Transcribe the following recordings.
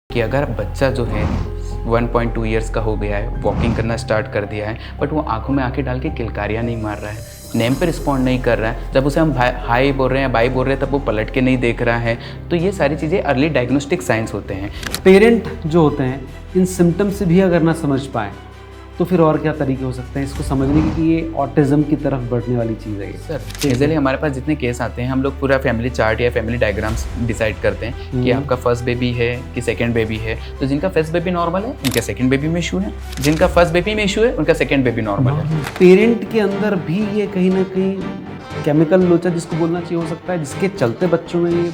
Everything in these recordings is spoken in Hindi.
कि अगर बच्चा जो है 1.2 ईयर्स का हो गया है, वॉकिंग करना स्टार्ट कर दिया है, बट वो आंखों में आंखें डाल के किलकारियाँ नहीं मार रहा है, नेम पे रिस्पॉन्ड नहीं कर रहा है, जब उसे हम हाई बोल रहे हैं, बाई बोल रहे हैं, तब वो पलट के नहीं देख रहा है, तो ये सारी चीज़ें अर्ली डायग्नोस्टिक साइंस होते हैं। पेरेंट जो होते हैं इन सिम्टम्स से भी अगर ना समझ पाएँ तो फिर और क्या तरीके हो सकते हैं इसको समझने की कि ये ऑटिज़म की तरफ बढ़ने वाली चीज़ है। सर यूजुअली हमारे पास जितने केस आते हैं हम लोग पूरा फैमिली चार्ट या फैमिली डायग्राम्स डिसाइड करते हैं कि आपका फर्स्ट बेबी है कि सेकंड बेबी है। तो जिनका फर्स्ट बेबी नॉर्मल है उनका सेकंड बेबी में इशू है, जिनका फर्स्ट बेबी में इशू है उनका सेकंड बेबी नॉर्मल है। पेरेंट के अंदर भी ये कहीं ना कहीं केमिकल लोचा जिसको बोलना चाहिए हो सकता है, जिसके चलते बच्चों में ये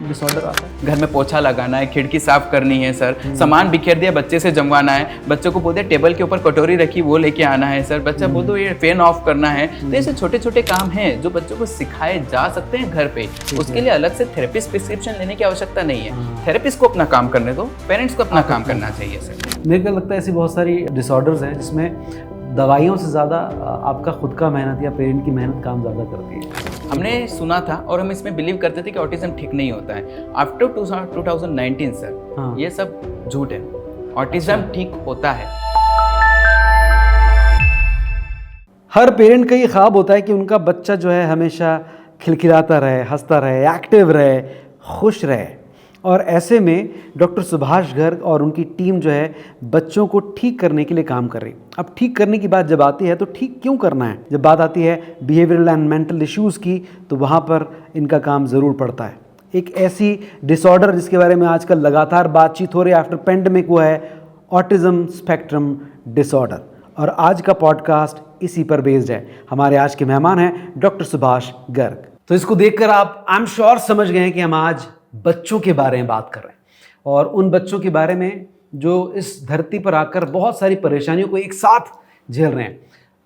डिसऑर्डर आता है। घर में पोछा लगाना है, खिड़की साफ करनी है सर, सामान बिखेर दिया बच्चे से जमवाना है, बच्चों को बोल दिया टेबल के ऊपर कटोरी रखी वो लेके आना है सर, बच्चा बोल दो ये फैन ऑफ करना है। तो ऐसे छोटे छोटे काम हैं जो बच्चों को सिखाए जा सकते हैं घर पे। उसके लिए अलग से थेरेपिस्ट प्रिस्क्रिप्शन लेने की आवश्यकता नहीं है। थेरेपिस्ट को अपना काम करने दो, पेरेंट्स को अपना काम करना चाहिए सर। मेरे को लगता है ऐसी बहुत सारी डिसऑर्डर्स हैं जिसमें दवाइयों से ज़्यादा आपका खुद का मेहनत या पेरेंट की मेहनत काम ज़्यादा करती है। हमने सुना था और हम इसमें बिलीव करते थे कि ऑटिज्म ठीक नहीं होता है। आफ्टर 2019 सर हाँ। ये सब झूठ है, ऑटिज्म ठीक होता है। हर पेरेंट का ये ख्वाब होता है कि उनका बच्चा जो है हमेशा खिलखिलाता रहे, हंसता रहे, एक्टिव रहे, खुश रहे। और ऐसे में डॉक्टर सुभाष गर्ग और उनकी टीम जो है बच्चों को ठीक करने के लिए काम कर रही है। अब ठीक करने की बात जब आती है तो ठीक क्यों करना है, जब बात आती है बिहेवियरल एंड मेंटल इश्यूज़ की तो वहाँ पर इनका काम ज़रूर पड़ता है। एक ऐसी डिसऑर्डर जिसके बारे में आजकल लगातार बातचीत हो रही है आफ्टर पेंडेमिक, वो है ऑटिज़म स्पेक्ट्रम डिसऑर्डर। और आज का पॉडकास्ट इसी पर बेस्ड है। हमारे आज के मेहमान हैं डॉक्टर सुभाष गर्ग। तो इसको देखकर आप आई एम श्योर समझ गए हैं कि हम आज बच्चों के बारे में बात कर रहे हैं, और उन बच्चों के बारे में जो इस धरती पर आकर बहुत सारी परेशानियों को एक साथ झेल रहे हैं।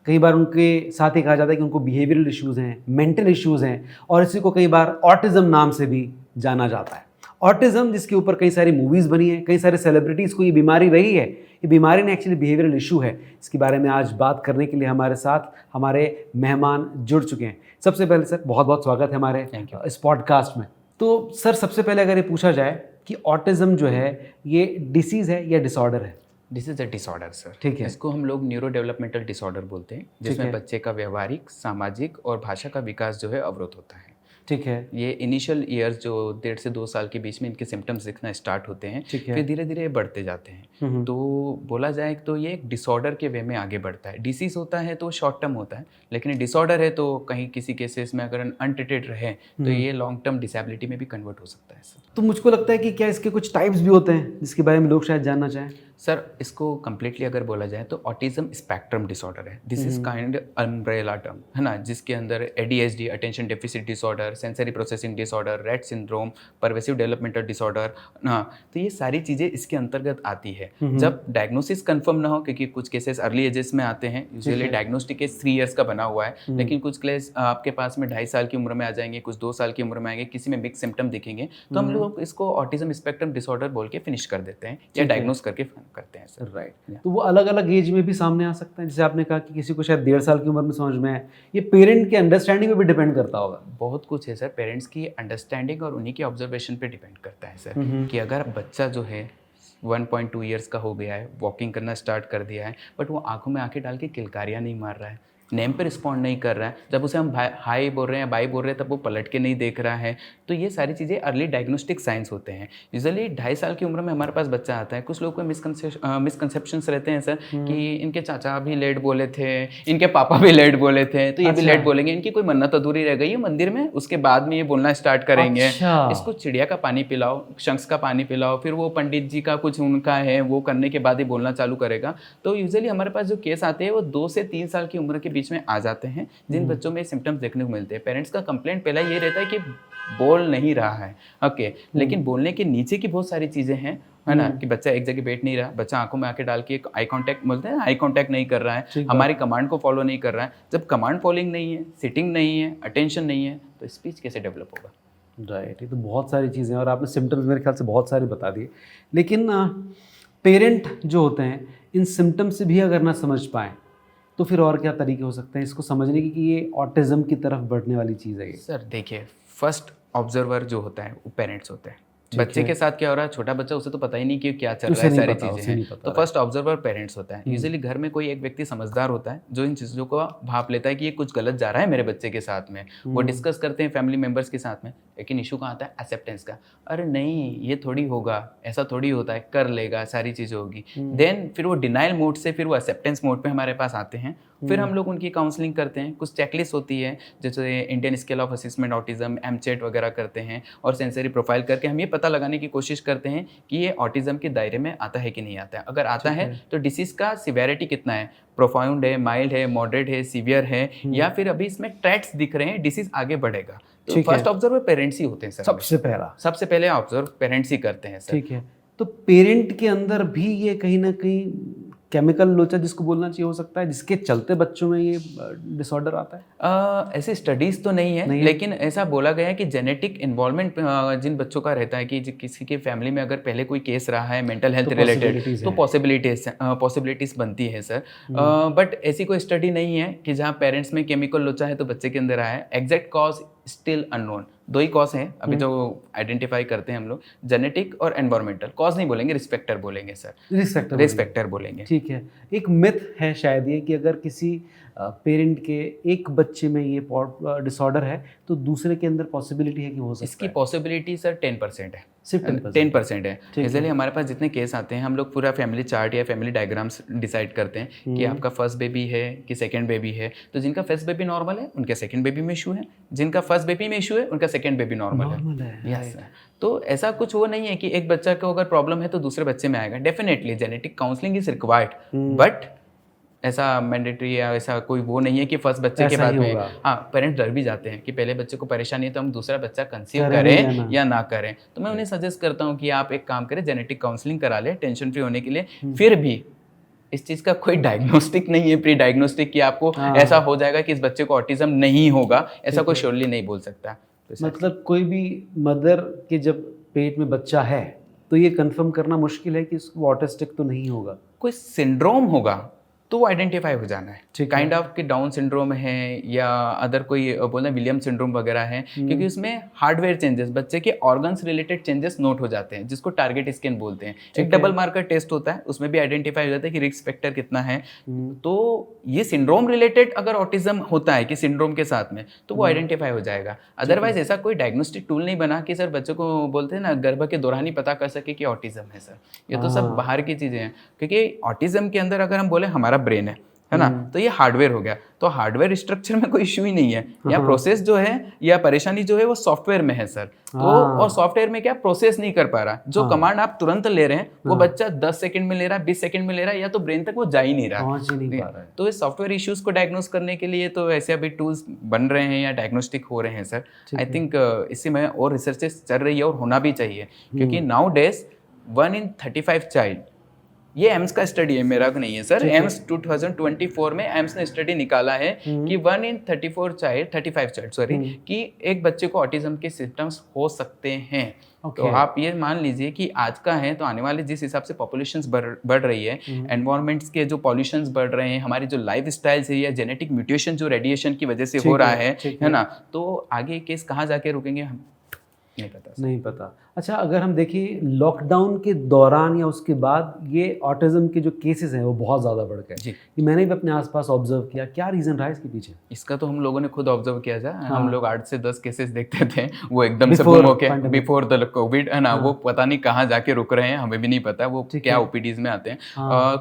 कई बार उनके साथ ही कहा जाता है कि उनको बिहेवियरल इश्यूज़ हैं, मेंटल इश्यूज़ हैं, और इसी को कई बार ऑटिज़म नाम से भी जाना जाता है। ऑटिज़म जिसके ऊपर कई सारी मूवीज़ बनी है, कई सारे सेलिब्रिटीज़ को ये बीमारी रही है, ये बीमारी ने एक्चुअली बिहेवियरल इशू है। इसके बारे में आज बात करने के लिए हमारे साथ हमारे मेहमान जुड़ चुके हैं। सबसे पहले सर बहुत बहुत स्वागत है हमारे इस पॉडकास्ट में। तो सर सबसे पहले अगर ये पूछा जाए कि ऑटिज़म जो है ये डिसीज़ है या डिसऑर्डर है? This is a disorder sir. ठीक है। इसको हम लोग न्यूरो डेवलपमेंटल डिसऑर्डर बोलते हैं, जिसमें बच्चे का व्यवहारिक, सामाजिक और भाषा का विकास जो है अवरुद्ध होता है। ठीक है। ये इनिशियल ईयर्स जो 1.5 से 2 साल के बीच में इनके सिम्टम्स दिखना स्टार्ट होते हैं, फिर धीरे धीरे बढ़ते जाते हैं। तो बोला जाए तो ये एक डिसऑर्डर के वे में आगे बढ़ता है। डिसीज होता है तो शॉर्ट टर्म होता है, लेकिन डिसऑर्डर है तो कहीं किसी केसेस में अगर अनट्रीटेड रहे तो ये लॉन्ग टर्म डिसेबिलिटी में भी कन्वर्ट हो सकता है सर। तो मुझको लगता है कि क्या इसके कुछ टाइप्स भी होते हैं जिसके बारे में लोग शायद जानना चाहें? सर इसको कम्प्लीटली अगर बोला जाए तो ऑटिज्म स्पेक्ट्रम डिसऑर्डर है। This is kind umbrella term है ना, जिसके अंदर ADHD, attention deficit disorder, sensory processing disorder, Rett syndrome, pervasive developmental disorder, हाँ, तो ये सारी चीज़ें इसके अंतर्गत आती है। जब डायग्नोसिस कंफर्म ना हो, क्योंकि कुछ केसेस अर्ली एजेस में आते हैं, यूजुअली डायग्नोस्टिक एज 3 ईयर्स का बना हुआ है, लेकिन कुछ केस आपके पास में 2.5 साल की उम्र में आ जाएंगे, कुछ 2 साल की उम्र में आएंगे, किसी में मिक्स सिम्टम दिखेंगे, तो हम लोग इसको ऑटिज्म स्पेक्ट्रम डिसऑर्डर बोल के फिनिश कर देते हैं या डायग्नोस करके करते हैं सर। राइट। तो वो अलग अलग एज में भी सामने आ सकता है, जैसे आपने कहा कि किसी को शायद 1.5 साल की उम्र में समझ में आए। ये पेरेंट के अंडरस्टैंडिंग पे भी डिपेंड करता होगा। बहुत कुछ है सर, पेरेंट्स की अंडरस्टैंडिंग और उन्हीं के ऑब्जर्वेशन पे डिपेंड करता है सर। कि अगर बच्चा जो है 1.2 ईयर्स का हो गया है, वॉकिंग करना स्टार्ट कर दिया है, बट वो आंखों में आंखें डाल के किलकारियाँ नहीं मार रहा है, नेम पे रिस्पॉन्ड नहीं कर रहा है, जब उसे हम हाई बोल रहे हैं, बाई बोल रहे हैं, तब वो पलट के नहीं देख रहा है, तो ये सारी चीज़ें अर्ली डायग्नोस्टिक साइंस होते हैं। यूजुअली 2.5 साल की उम्र में हमारे पास बच्चा आता है। कुछ लोगों को मिसकंसेप्शंस रहते हैं सर कि इनके चाचा भी लेट बोले थे, इनके पापा भी लेट बोले थे, तो ये भी लेट बोलेंगे, इनकी कोई मन्नत अधूरी रह गई है मंदिर में, उसके बाद में ये बोलना स्टार्ट करेंगे। इसको चिड़िया का पानी पिलाओ, शंख का पानी पिलाओ, फिर वो पंडित जी का कुछ उनका है वो करने के बाद ही बोलना चालू करेगा। तो यूजुअली हमारे पास जो केस आते हैं वो 2 से 3 साल की उम्र के बीच में आ जाते हैं, जिन बच्चों में सिम्टम्स देखने को मिलते हैं। पेरेंट्स का कंप्लेंट पहला ये रहता है कि बोल नहीं रहा है, ओके, लेकिन बोलने के नीचे की बहुत सारी चीजें हैं, है ना, कि बच्चा एक जगह बैठ नहीं रहा, बच्चा आंखों में आंखें डाल के आई कांटेक्ट बोलते हैं, आई कांटेक्ट नहीं कर रहा है, हमारी कमांड को फॉलो नहीं कर रहा है। जब कमांड फॉलोइंग नहीं है, सिटिंग नहीं है, अटेंशन नहीं है, तो स्पीच कैसे डेवलप होगा? राइट। ये तो बहुत सारी चीज़ें हैं और आपने सिम्टम्स मेरे ख्याल से बहुत सारे बता दिए, लेकिन पेरेंट जो होते हैं इन सिम्टम्स से भी अगर ना समझ पाएँ तो फिर और क्या तरीके हो सकते हैं इसको समझने की कि ये ऑटिज़म की तरफ बढ़ने वाली चीज़ है? ये सर देखिए, फर्स्ट ऑब्जर्वर जो होता है वो पेरेंट्स होते हैं। बच्चे के साथ क्या हो रहा है, छोटा बच्चा, उसे तो पता ही नहीं कि क्या चल रहा उसे है, नहीं सारी पता, उसे चीज़ें नहीं हैं। पता तो फर्स्ट ऑब्जर्वर पेरेंट्स होता है। यूजुअली घर में कोई एक व्यक्ति समझदार होता है जो इन चीज़ों को भाप लेता है कि ये कुछ गलत जा रहा है मेरे बच्चे के साथ में। वो डिस्कस करते हैं फैमिली मेम्बर्स के साथ में, लेकिन इशू कहाँ आता है, एक्सेप्टेंस का। अरे नहीं, ये थोड़ी होगा, ऐसा थोड़ी होता है, कर लेगा, सारी चीज़ें होगी। देन फिर वो डिनाइल मोड से फिर वो एक्सेप्टेंस मोड पे हमारे पास आते हैं। फिर हम लोग उनकी काउंसलिंग करते हैं। कुछ चेकलिस्ट होती है, जैसे Indian scale of assessment autism, MCHAT वगैरह करते हैं, और सेंसरी प्रोफाइल करके हम ये पता लगाने की कोशिश करते हैं कि ये ऑटिज्म के दायरे में आता है कि नहीं आता है। अगर आता है तो डिसीज़ का सिवेरिटी कितना है, प्रोफाउंड है, माइल्ड है, मॉडरेट है, सीवियर है, या फिर अभी इसमें ट्रेट्स दिख रहे हैं, डिसीज़ आगे बढ़ेगा। तो फर्स्ट ऑब्जर्वर पेरेंट्स ही होते हैं सर। सबसे पहले ऑब्जर्व पेरेंट्स ही करते हैं सर। ठीक है, तो पेरेंट के अंदर भी ये कहीं ना कहीं केमिकल लोचा जिसको बोलना चाहिए हो सकता है, जिसके चलते बच्चों में ये डिसऑर्डर आता है? ऐसी स्टडीज़ तो नहीं है, लेकिन ऐसा बोला गया है कि जेनेटिक इन्वॉल्वमेंट जिन बच्चों का रहता है कि किसी के फैमिली में अगर पहले कोई केस रहा है मेंटल हेल्थ रिलेटेड, तो पॉसिबिलिटीज़ बनती है सर। बट ऐसी कोई स्टडी नहीं है कि जहाँ पेरेंट्स में केमिकल लोचा है तो बच्चे के अंदर आया है। Exact cause still unknown. 2 ही कॉज हैं अभी जो आइडेंटिफाई करते हैं हम लोग, जेनेटिक और एनवायरमेंटल। कॉज नहीं बोलेंगे, रिस्पेक्टर बोलेंगे सर, रिस्पेक्टर बोलेंगे। ठीक है, एक मिथ है शायद ये कि अगर किसी पेरेंट के एक बच्चे में ये डिसऑर्डर है तो दूसरे के अंदर पॉसिबिलिटी है कि हो सकता है। इसकी पॉसिबिलिटी सर 10% है, सिर्फ 10% है। इसलिए हमारे पास जितने केस आते हैं हम लोग पूरा फैमिली चार्ट या फैमिली डायग्राम्स डिसाइड करते हैं कि आपका फर्स्ट बेबी है कि सेकंड बेबी है। तो जिनका फर्स्ट बेबी नॉर्मल है उनके सेकंड बेबी में इशू है, जिनका फर्स्ट बेबी में इशू है उनका सेकंड बेबी नॉर्मल है। Yes sir. तो ऐसा कुछ वो नहीं है कि एक बच्चा को अगर प्रॉब्लम है तो दूसरे बच्चे में आएगा। Definitely genetic counselling is required, but ऐसा मैंडेटरी या ऐसा कोई वो नहीं है कि फर्स्ट बच्चे के बाद में। हाँ, पेरेंट्स डर भी जाते हैं कि पहले बच्चे को परेशानी है तो हम दूसरा बच्चा कंसीव करें या ना करें। तो मैं उन्हें सजेस्ट करता हूँ कि आप एक काम करें, जेनेटिक काउंसलिंग करा लें टेंशन फ्री होने के लिए। फिर भी इस चीज़ का कोई डायग्नोस्टिक नहीं है, प्री डायग्नोस्टिक, कि आपको ऐसा हो जाएगा कि इस बच्चे को ऑटिज्म नहीं होगा, ऐसा कोई श्योरली नहीं बोल सकता। मतलब कोई भी मदर के जब पेट में बच्चा है तो ये कंफर्म करना मुश्किल है कि इसको ऑटिस्टिक तो नहीं होगा। कोई सिंड्रोम होगा तो वो आइडेंटिफाई हो जाना है, काइंड ऑफ कि डाउन सिंड्रोम है या अदर कोई बोलना विलियम सिंड्रोम वगैरह है, क्योंकि उसमें हार्डवेयर चेंजेस, बच्चे के ऑर्गन्स रिलेटेड चेंजेस नोट हो जाते हैं, जिसको टारगेट स्कैन बोलते हैं। एक डबल मार्कर टेस्ट होता है, उसमें भी आइडेंटिफाई हो जाता है कि रिस्क फैक्टर कितना है। तो ये सिंड्रोम रिलेटेड अगर ऑटिज्म होता है कि सिंड्रोम के साथ में, तो वो आइडेंटिफाई हो जाएगा। अदरवाइज ऐसा कोई डायग्नोस्टिक टूल नहीं बना कि सर बच्चों को बोलते हैं ना गर्भ के दौरान ही पता कर सके कि ऑटिज्म है। सर ये तो सब बाहर की चीज़ें हैं, क्योंकि ऑटिज्म के अंदर अगर हम बोले हमारा ब्रेन है ना, तो ये हार्डवेयर हो गया। तो हार्डवेयर स्ट्रक्चर में कोई इशू ही नहीं है, या प्रोसेस जो है या परेशानी जो है वो सॉफ्टवेयर में है सर। तो और सॉफ्टवेयर में क्या प्रोसेस नहीं कर पा रहा, जो कमांड आप तुरंत ले रहे हैं वो बच्चा 10 सेकंड में ले रहा है, 20 सेकंड में ले रहा है, या तो ब्रेन तक वो जा ही नहीं रहा, पहुंच ही नहीं पा रहा है। तो इस सॉफ्टवेयर इश्यूज को डायग्नोस करने के लिए तो ऐसे अभी टूल्स बन रहे हैं या डायग्नोस्टिक हो रहे हैं सर। आई थिंक इसी में और रिसर्चेस चल रही है और होना भी चाहिए, क्योंकि नाउ डेज 1 in 35 चाइल्ड, ये एम्स का स्टडी है, मेरा नहीं है सर। एम्स 2024 में एम्स ने स्टडी निकाला है कि 1 in 35 चाइल्ड कि एक बच्चे को ऑटिज्म के सिम्टम्स हो सकते हैं। तो आप ये मान लीजिए कि आज का है तो आने वाले जिस हिसाब से पॉपुलेशंस बढ़ रही है, एनवायरमेंट्स के जो पॉल्यूशंस बढ़ रहे हैं, हमारी जो लाइफ स्टाइल्स है या जेनेटिक म्यूटेशन जो रेडिएशन की वजह से हो रहा है ना, तो आगे केस कहाँ जाके रुकेंगे हम नहीं पता। अच्छा, अगर हम देखें लॉकडाउन के दौरान या उसके बाद ये ऑटिज्म के जो केसेस हैं वो बहुत ज़्यादा बढ़ गए। ये मैंने भी अपने आसपास ऑब्जर्व किया। क्या रीज़न रहा है इसके पीछे? इसका तो हम लोगों ने खुद ऑब्जर्व किया था। हम लोग 8 से 10 केसेस देखते थे, वो एकदम से बूम होके बिफोर द कोविड है ना, वो पता नहीं कहाँ जाके रुक रहे हैं, हमें भी नहीं पता वो क्या ओपीडीज में आते हैं।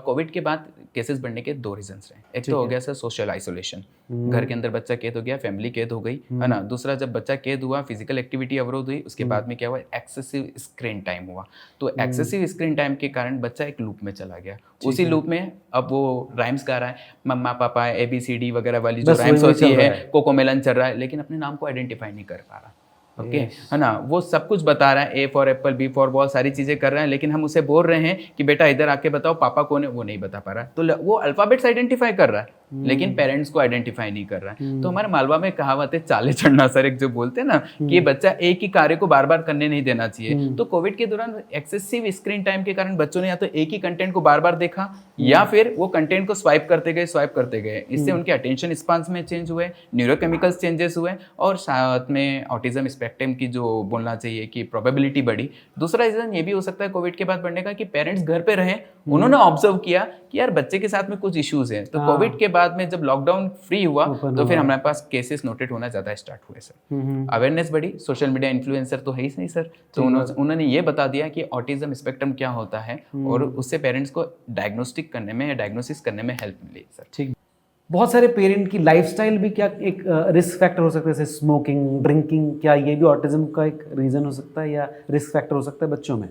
कोविड के बाद केसेस बढ़ने के 2 रीजंस रहे। एक तो हो गया सर सोशल आइसोलेशन, घर के अंदर बच्चा कैद हो गया, फैमिली कैद हो गई है ना। दूसरा, जब बच्चा कैद हुआ, फिजिकल एक्टिविटी अवरोध हुई, उसके बाद में क्या हुआ, एक्सेसिव स्क्रीन टाइम हुआ। तो एक्सेसिव स्क्रीन टाइम के कारण बच्चा एक लूप में चला गया। उसी लूप में अब वो राइम्स गा रहा है, मम्मा पापा ABCD वगैरह वाली जो राइम्स होती है, कोकोमेलन चल रहा है, लेकिन अपने नाम को आइडेंटिफाई नहीं कर पा रहा। ओके है ना, वो सब कुछ बता रहा है, A for Apple, B for ball, सारी चीजें कर रहा है, लेकिन हम उसे बोल रहे हैं कि बेटा इधर आके बताओ पापा कौन है, वो नहीं बता पा रहा। तो वो अल्फाबेट्स आइडेंटिफाई कर रहा है लेकिन पेरेंट्स को आइडेंटिफाई नहीं कर रहा है। तो हमारे मालवा में कहावत है चाले चढ़ना सर, एक जो बोलते हैं ना कि ये बच्चा एक ही कार्य को बार बार करने नहीं देना चाहिए। तो कोविड के दौरान एक्सेसिव स्क्रीन टाइम के कारण बच्चों ने या तो एक ही कंटेंट को बार बार देखा या फिर वो कंटेंट को स्वाइप करते गए। इससे उनके अटेंशन स्पान्स में चेंज हुए, न्यूरोकेमिकल्स चेंजेस हुए और साथ में ऑटिज्म स्पेक्ट्रम की जो बोलना चाहिए कि प्रोबेबिलिटी बढ़ी। दूसरा रीजन ये भी हो सकता है कोविड के बाद बढ़ने का कि पेरेंट्स घर पे रहे, उन्होंने ऑब्जर्व किया कि यार बच्चे के साथ में कुछ इश्यूज हैं। तो कोविड के बाद में जब लॉकडाउन फ्री हुआ तो फिर हमारे पास केसेस नोटेड होना ज्यादा स्टार्ट हुए सर। अवेयरनेस बढ़ी, सोशल मीडिया इन्फ्लुएंसर तो है ही नहीं सर, तो उन्होंने ये बता दिया कि ऑटिज्म स्पेक्ट्रम क्या होता है और उससे पेरेंट्स को डायग्नोस्टिक करने में या डायग्नोसिस करने में हेल्प मिली सर। ठीक। बहुत सारे पेरेंट की लाइफस्टाइल भी क्या एक रिस्क फैक्टर हो सकता है, जैसे स्मोकिंग, ड्रिंकिंग, क्या ये भी ऑटिज्म का एक रीज़न हो सकता है या रिस्क फैक्टर हो सकता है बच्चों में?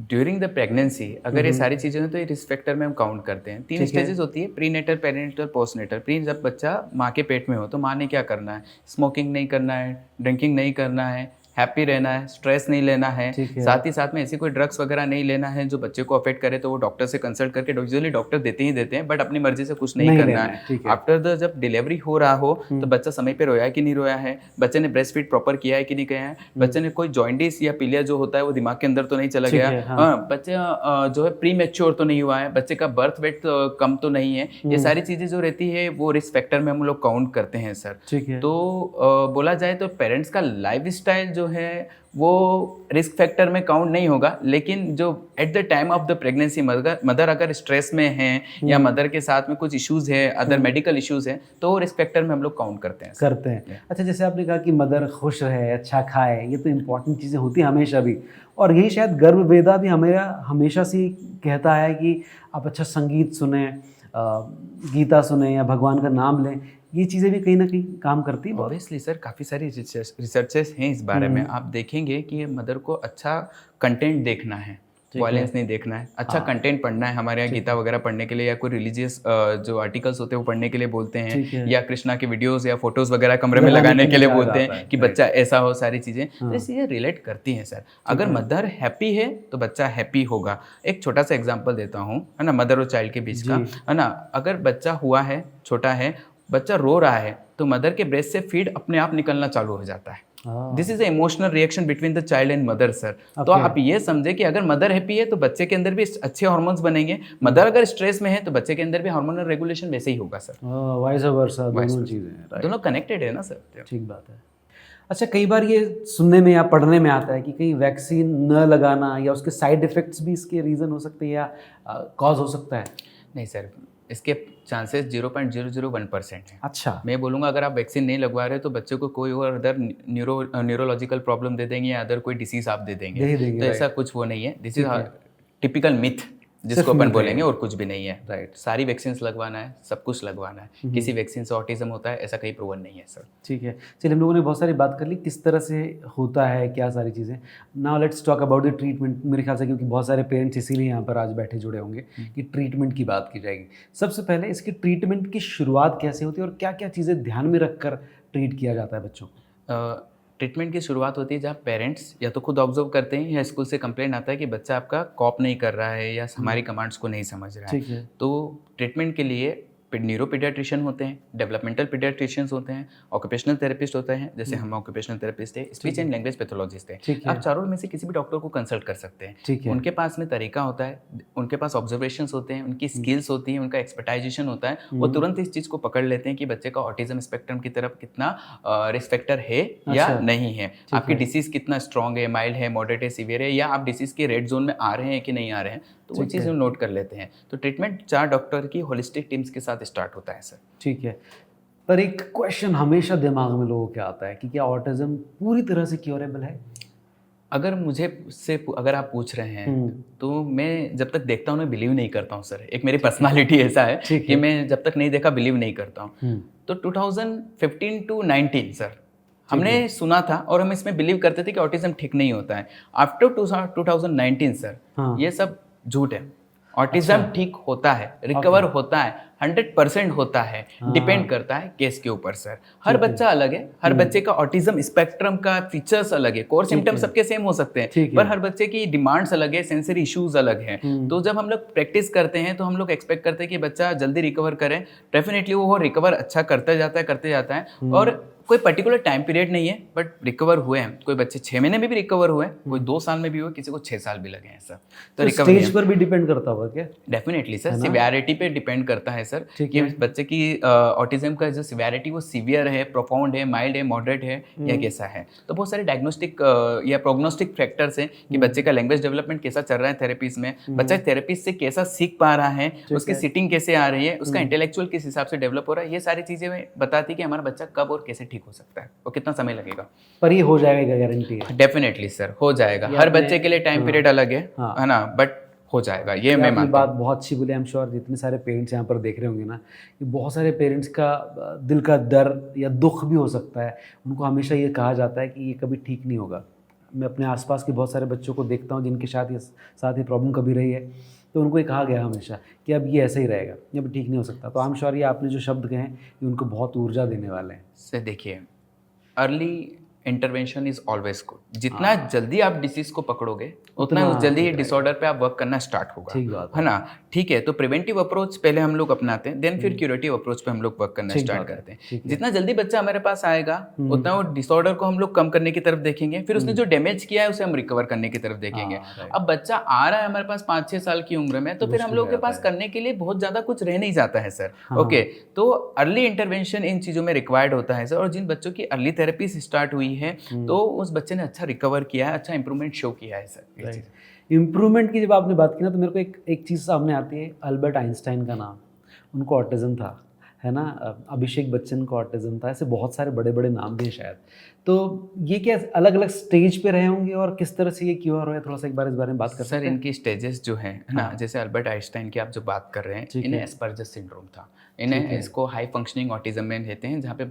ड्यूरिंग द प्रेगनेंसी अगर ये सारी चीज़ें हैं तो ये रिस्क फैक्टर में हम काउंट करते हैं। 3 स्टेजेस होती है, pre natal, perinatal, post natal. Pre जब बच्चा माँ के पेट में हो तो माँ ने क्या करना है, स्मोकिंग नहीं करना है, ड्रिंकिंग नहीं करना है, हैप्पी रहना है, स्ट्रेस नहीं लेना है, साथ ही साथ में ऐसी कोई ड्रग्स वगैरह नहीं लेना है जो बच्चे को अफेक्ट करे। तो वो डॉक्टर से कंसल्ट करके, यूजुअली डॉक्टर देते ही देते हैं, बट अपनी मर्जी से कुछ नहीं करना है। आफ्टर द जब डिलीवरी हो रहा हो तो बच्चा समय पे रोया है कि नहीं रोया है, बच्चे ने ब्रेस्ट फीड प्रॉपर किया है कि नहीं किया है, बच्चे ने कोई जॉइंटिस या पीलिया जो होता है वो दिमाग के अंदर तो नहीं चला गया, हाँ, बच्चा जो है प्री मैच्योर तो नहीं हुआ है, बच्चे का बर्थ वेट कम तो नहीं है। ये सारी चीजें जो रहती है वो रिस्क फैक्टर में हम लोग काउंट करते हैं सर। तो बोला जाए तो पेरेंट्स का लाइफ स्टाइल जो है वो रिस्क फैक्टर में काउंट नहीं होगा, लेकिन जो at the time of the pregnancy mother अगर स्ट्रेस में है या मदर के साथ में कुछ इश्यूज है, अदर मेडिकल इश्यूज है, तो वो रिस्क फैक्टर में हम लोग काउंट करते हैं। अच्छा, जैसे आपने कहा कि मदर खुश रहे, अच्छा खाए, ये तो इम्पोर्टेंट चीज़ें होती हैं हमेशा भी, और यही शायद गर्भवेदा भी हमेशा से कहता है कि आप अच्छा संगीत सुने, गीता सुने या भगवान का नाम लें। ये चीज़ें भी कहीं ना कहीं काम करती है। ऑब्वियसली सर, काफ़ी सारी रिसर्चेस हैं इस बारे में। आप देखेंगे कि मदर को अच्छा कंटेंट देखना है, वायलेंस नहीं देखना है, अच्छा कंटेंट पढ़ना है। हमारे यहाँ गीता वगैरह पढ़ने के लिए या कोई रिलीजियस जो आर्टिकल्स होते हैं वो पढ़ने के लिए बोलते हैं, या कृष्णा के वीडियोस या फोटोज वगैरह कमरे में लगाने के लिए बोलते हैं कि बच्चा ऐसा हो। सारी चीज़ें तो ये रिलेट करती हैं सर। अगर मदर हैप्पी है तो बच्चा हैप्पी होगा। एक छोटा सा एग्जाम्पल देता हूँ, है ना, मदर और चाइल्ड के बीच का, है ना। अगर बच्चा हुआ है, छोटा है, बच्चा रो रहा है तो मदर के ब्रेस्ट से फीड अपने आप निकलना चालू हो जाता है। This is a emotional reaction between the child and mother sir. तो आप ये समझे कि अगर मदर हैप्पी है तो बच्चे के अंदर भी अच्छे हार्मोन्स बनेंगे, मदर अगर स्ट्रेस में है तो बच्चे के अंदर भी हार्मोनल रेगुलेशन वैसे ही होगा सर। वाइस वर्सा, दोनों चीजें दोनों कनेक्टेड है ना सर। ठीक बात है। अच्छा, कई बार ये सुनने में या पढ़ने में आता है कि कहीं वैक्सीन न लगाना या उसके साइड इफेक्ट्स भी इसके रीजन हो सकते हैं या कॉज हो सकता है। नहीं सर, इसके चांसेस 0.001% है। अच्छा, मैं बोलूँगा अगर आप वैक्सीन नहीं लगवा रहे तो बच्चे को कोई और अदर न्यूरोलॉजिकल प्रॉब्लम दे देंगे या अदर कोई डिसीज आप दे देंगे, तो ऐसा कुछ वो नहीं है। दिस इज टिपिकल मिथ जिसको अपन बोलेंगे, और कुछ भी नहीं है। राइट, सारी वैक्सीन लगवाना है, सब कुछ लगवाना है। किसी वैक्सीन से ऑटिज्म होता है ऐसा कहीं प्रूवन नहीं है सर। ठीक है, चलिए हम लोगों ने बहुत सारी बात कर ली किस तरह से होता है, क्या सारी चीज़ें। Now let's talk about the treatment. मेरे ख्याल से क्योंकि बहुत सारे पेरेंट्स इसीलिए यहाँ पर आज बैठे जुड़े होंगे कि ट्रीटमेंट की बात की जाएगी। सबसे पहले इसकी ट्रीटमेंट की शुरुआत कैसे होती है और क्या क्या चीज़ें ध्यान में रख कर ट्रीट किया जाता है बच्चों को? ट्रीटमेंट की शुरुआत होती है जब पेरेंट्स या तो खुद ऑब्जर्व करते हैं या स्कूल से कंप्लेंट आता है कि बच्चा आपका कॉप नहीं कर रहा है या हमारी कमांड्स को नहीं समझ रहा है। तो ट्रीटमेंट के लिए न्यूरो पीडियाट्रिशियन होते हैं, डेवलपमेंटल पीडियाट्रिशियंस होते हैं, ऑक्यूपेशनल थेरेपिस्ट होते हैं, जैसे हम ऑक्यूपेशनल थेरेपिस्ट है, स्पीच एंड लैंग्वेज पैथोलॉजिस्ट है। आप चारों में से किसी भी डॉक्टर को कंसल्ट कर सकते हैं। उनके पास में तरीका होता है, उनके पास ऑब्जर्वेशंस होते हैं, उनकी स्किल्स होती हैं, उनका एक्सपर्टाइजेशन होता है। वो तुरंत इस चीज़ को पकड़ लेते हैं कि बच्चे का ऑटिज्म स्पेक्ट्रम की तरफ कितना रिस्क फैक्टर है या नहीं है, आपकी डिसीज कितना स्ट्रॉन्ग है, माइल्ड है, मॉडरेट है, सीवियर है, या आप डिसीज के रेड जोन में आ रहे हैं कि नहीं आ रहे हैं, तो वो चीज़ हम नोट कर लेते हैं। तो ट्रीटमेंट 4 डॉक्टर की होलिस्टिक टीम्स के साथ स्टार्ट होता है सर। ठीक है, पर एक क्वेश्चन हमेशा दिमाग में लोगों के आता है कि क्या ऑटिज्म पूरी तरह से क्योरेबल है? अगर आप पूछ रहे हैं तो मैं जब तक देखता हूँ मैं बिलीव नहीं करता हूँ सर। एक मेरी पर्सनालिटी ऐसा है कि मैं जब तक नहीं देखा बिलीव नहीं करता हूँ। तो 2015 to 19 सर हमने सुना था और हम इसमें बिलीव करते थे कि ऑटिज्म ठीक नहीं होता है। आफ्टर 2019 सर ये सब झूठ है। ऑटिज्म ठीक होता है, रिकवर होता है, 100% होता है, डिपेंड करता है केस के ऊपर सर। हर बच्चा अलग है, हर बच्चे का ऑटिज्म स्पेक्ट्रम का फीचर्स अलग है, कोर सिम्टम्स सबके सेम हो सकते हैं, पर हर बच्चे की डिमांड्स अलग है, सेंसरी इश्यूज अलग है। तो जब हम लोग प्रैक्टिस करते हैं तो हम लोग एक्सपेक्ट करते हैं कि बच्चा जल्दी रिकवर करे। डेफिनेटली वो रिकवर अच्छा करते जाता है और कोई पर्टिकुलर टाइम पीरियड नहीं है, बट रिकवर हुए हैं। कोई बच्चे 6 महीने में भी रिकवर हुए हैं, कोई 2 साल में भी हुए, किसी को 6 साल भी लगे हैं सर। तो स्टेज पर भी डिपेंड करता होगा क्या? डेफिनेटली सर, सिवियरिटी पे डिपेंड करता है सर कि बच्चे की ऑटिज्म का जो सिवियरिटी वो सीवियर है, प्रोफाउंड है, माइल्ड है, मॉडरेट है या कैसा है। तो बहुत सारे डायग्नोस्टिक या प्रोग्नोस्टिक फैक्टर्स हैं कि बच्चे का लैंग्वेज डेवलपमेंट कैसा चल रहा है थेरेपीज में, बच्चा थेरेपीज से कैसा सीख पा रहा है, उसकी सिटिंग कैसे आ रही है, उसका इंटेलेक्चुअल किस हिसाब से डेवलप हो रहा है। ये सारी चीजें बताती है कि हमारा बच्चा कब और कैसे ठीक हो सकता है और कितना समय लगेगा। पर ये हो जाएगा, गारंटी है? डेफिनेटली सर, हो जाएगा। हर बच्चे के लिए टाइम पीरियड अलग है ना, बट हो जाएगा, ये मैं मानता हूँ। बात बहुत अच्छी बोली। आई एम श्योर जितने सारे पेरेंट्स यहाँ पर देख रहे होंगे ना, कि बहुत सारे पेरेंट्स का दिल का दर्द या दुख भी हो सकता है। उनको हमेशा ये कहा जाता है कि ये कभी ठीक नहीं होगा। मैं अपने आसपास के बहुत सारे बच्चों को देखता हूँ जिनके साथ ये प्रॉब्लम कभी रही है, तो उनको ये कहा गया हमेशा कि अब ये ऐसा ही रहेगा, ये अब ठीक नहीं हो सकता। तो आई एम श्योर ये आपने जो शब्द कहे हैं ये उनको बहुत ऊर्जा देने वाले हैं। सर देखिए, early intervention is always good. जितना जल्दी आप डिसीज को पकड़ोगे उतना जल्दी डिसऑर्डर पे आप वर्क करना स्टार्ट होगा, है ना। ठीक है, तो प्रिवेंटिव अप्रोच पहले हम लोग अपनाते हैं, देन फिर क्यूरेटिव अप्रोच पे हम लोग वर्क करना स्टार्ट करते हैं। जितना जल्दी बच्चा हमारे पास आएगा उतना वो डिसऑर्डर को हम लोग कम करने की तरफ देखेंगे, फिर उसने जो डैमेज किया है उसे हम रिकवर करने की तरफ देखेंगे। अब बच्चा आ रहा है हमारे पास 5-6 साल की उम्र में, तो फिर हम लोग के पास करने के लिए बहुत ज्यादा कुछ रह नहीं जाता है सर। ओके, तो अर्ली इंटरवेंशन इन चीजों में रिक्वायर्ड होता है सर। और जिन बच्चों की अर्ली थेरेपी स्टार्ट हुई है तो उस बच्चे ने अच्छा रिकवर किया है, अच्छा इंप्रूवमेंट शो किया है सर। इम्प्रूवमेंट की जब आपने बात की ना, तो मेरे को एक चीज़ सामने आती है, अल्बर्ट आइंस्टाइन का नाम। उनको ऑटिज्म था, है ना। अभिषेक बच्चन को ऑटिज्म था, ऐसे बहुत सारे बड़े बड़े नाम भी हैं शायद। तो ये क्या अलग अलग स्टेज पे रहे होंगे और किस तरह से ये क्यों रहा है, थोड़ा सा एक बार इस बारे में बात कर सकते हैं? सर इनकी स्टेजेस जो हैं ना, जैसे अल्बर्ट आइंस्टाइन की आप जो बात कर रहे हैं, इन्हें एस्पर्जर सिंड्रोम था। इन्हें इसको हाई फंक्शनिंग ऑटिज्म में रहते हैं, जहाँ पे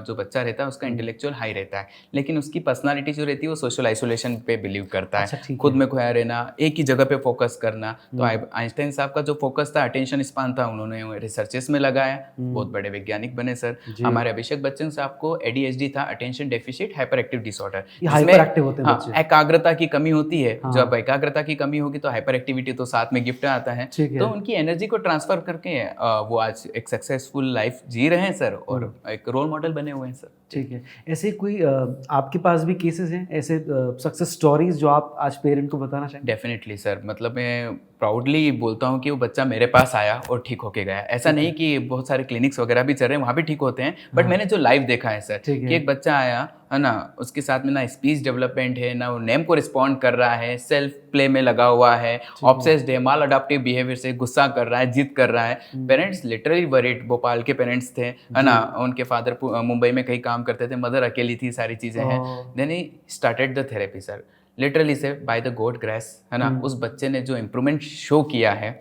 जो बच्चा रहता है उसका इंटेलेक्चुअल हाई रहता है, लेकिन उसकी पर्सनालिटी जो रहती है वो सोशल आइसोलेशन पे बिलीव करता है, खुद में खोया रहना, एक ही जगह पे फोकस करना। तो आइंस्टाइन साहब का जो फोकस था, अटेंशन स्पान था, उन्होंने रिसर्चेस में लगाया, बहुत बड़े वैज्ञानिक बने सर। हमारे अभिषेक बच्चन साहब को ADHD था, attention deficit hyper active disorder, जिसमें एकाग्रता की कमी होती है। जब एकाग्रता की कमी होगी तो हाइपर एक्टिविटी तो साथ में गिफ्ट आता है। तो उनकी एनर्जी को ट्रांसफर करके वो आज एक सक्सेसफुल लाइफ जी रहे हैं सर, और एक रोल मॉडल बने हुए हैं सर। ठीक है, ऐसे कोई आपके पास भी केसेस हैं ऐसे सक्सेस स्टोरीज जो आप आज पेरेंट को बताना चाहेंगे? डेफिनेटली सर, मतलब मैं प्राउडली बोलता हूँ कि वो बच्चा मेरे पास आया और ठीक होके गया। ऐसा नहीं कि बहुत सारे क्लिनिक्स वगैरह भी चल रहे हैं, वहाँ भी ठीक होते हैं, बट मैंने जो लाइव देखा है सर, कि एक बच्चा आया है ना, उसके साथ में ना स्पीच डेवलपमेंट है, ना वो नेम को रिस्पॉन्ड कर रहा है, सेल्फ प्ले में लगा हुआ है, ऑब्सेस्ड है, माल अडॉप्टिव बिहेवियर से गुस्सा कर रहा है, जिद कर रहा है। पेरेंट्स लिटरली वरीड, भोपाल के पेरेंट्स थे, है ना, उनके फादर मुंबई में कहीं काम करते थे, मदर अकेली थी, सारी चीज़ें हैं। Then he started the therapy sir, literally से बाय द गॉड ग्रेस, है ना। उस बच्चे ने जो इम्प्रूवमेंट शो किया है,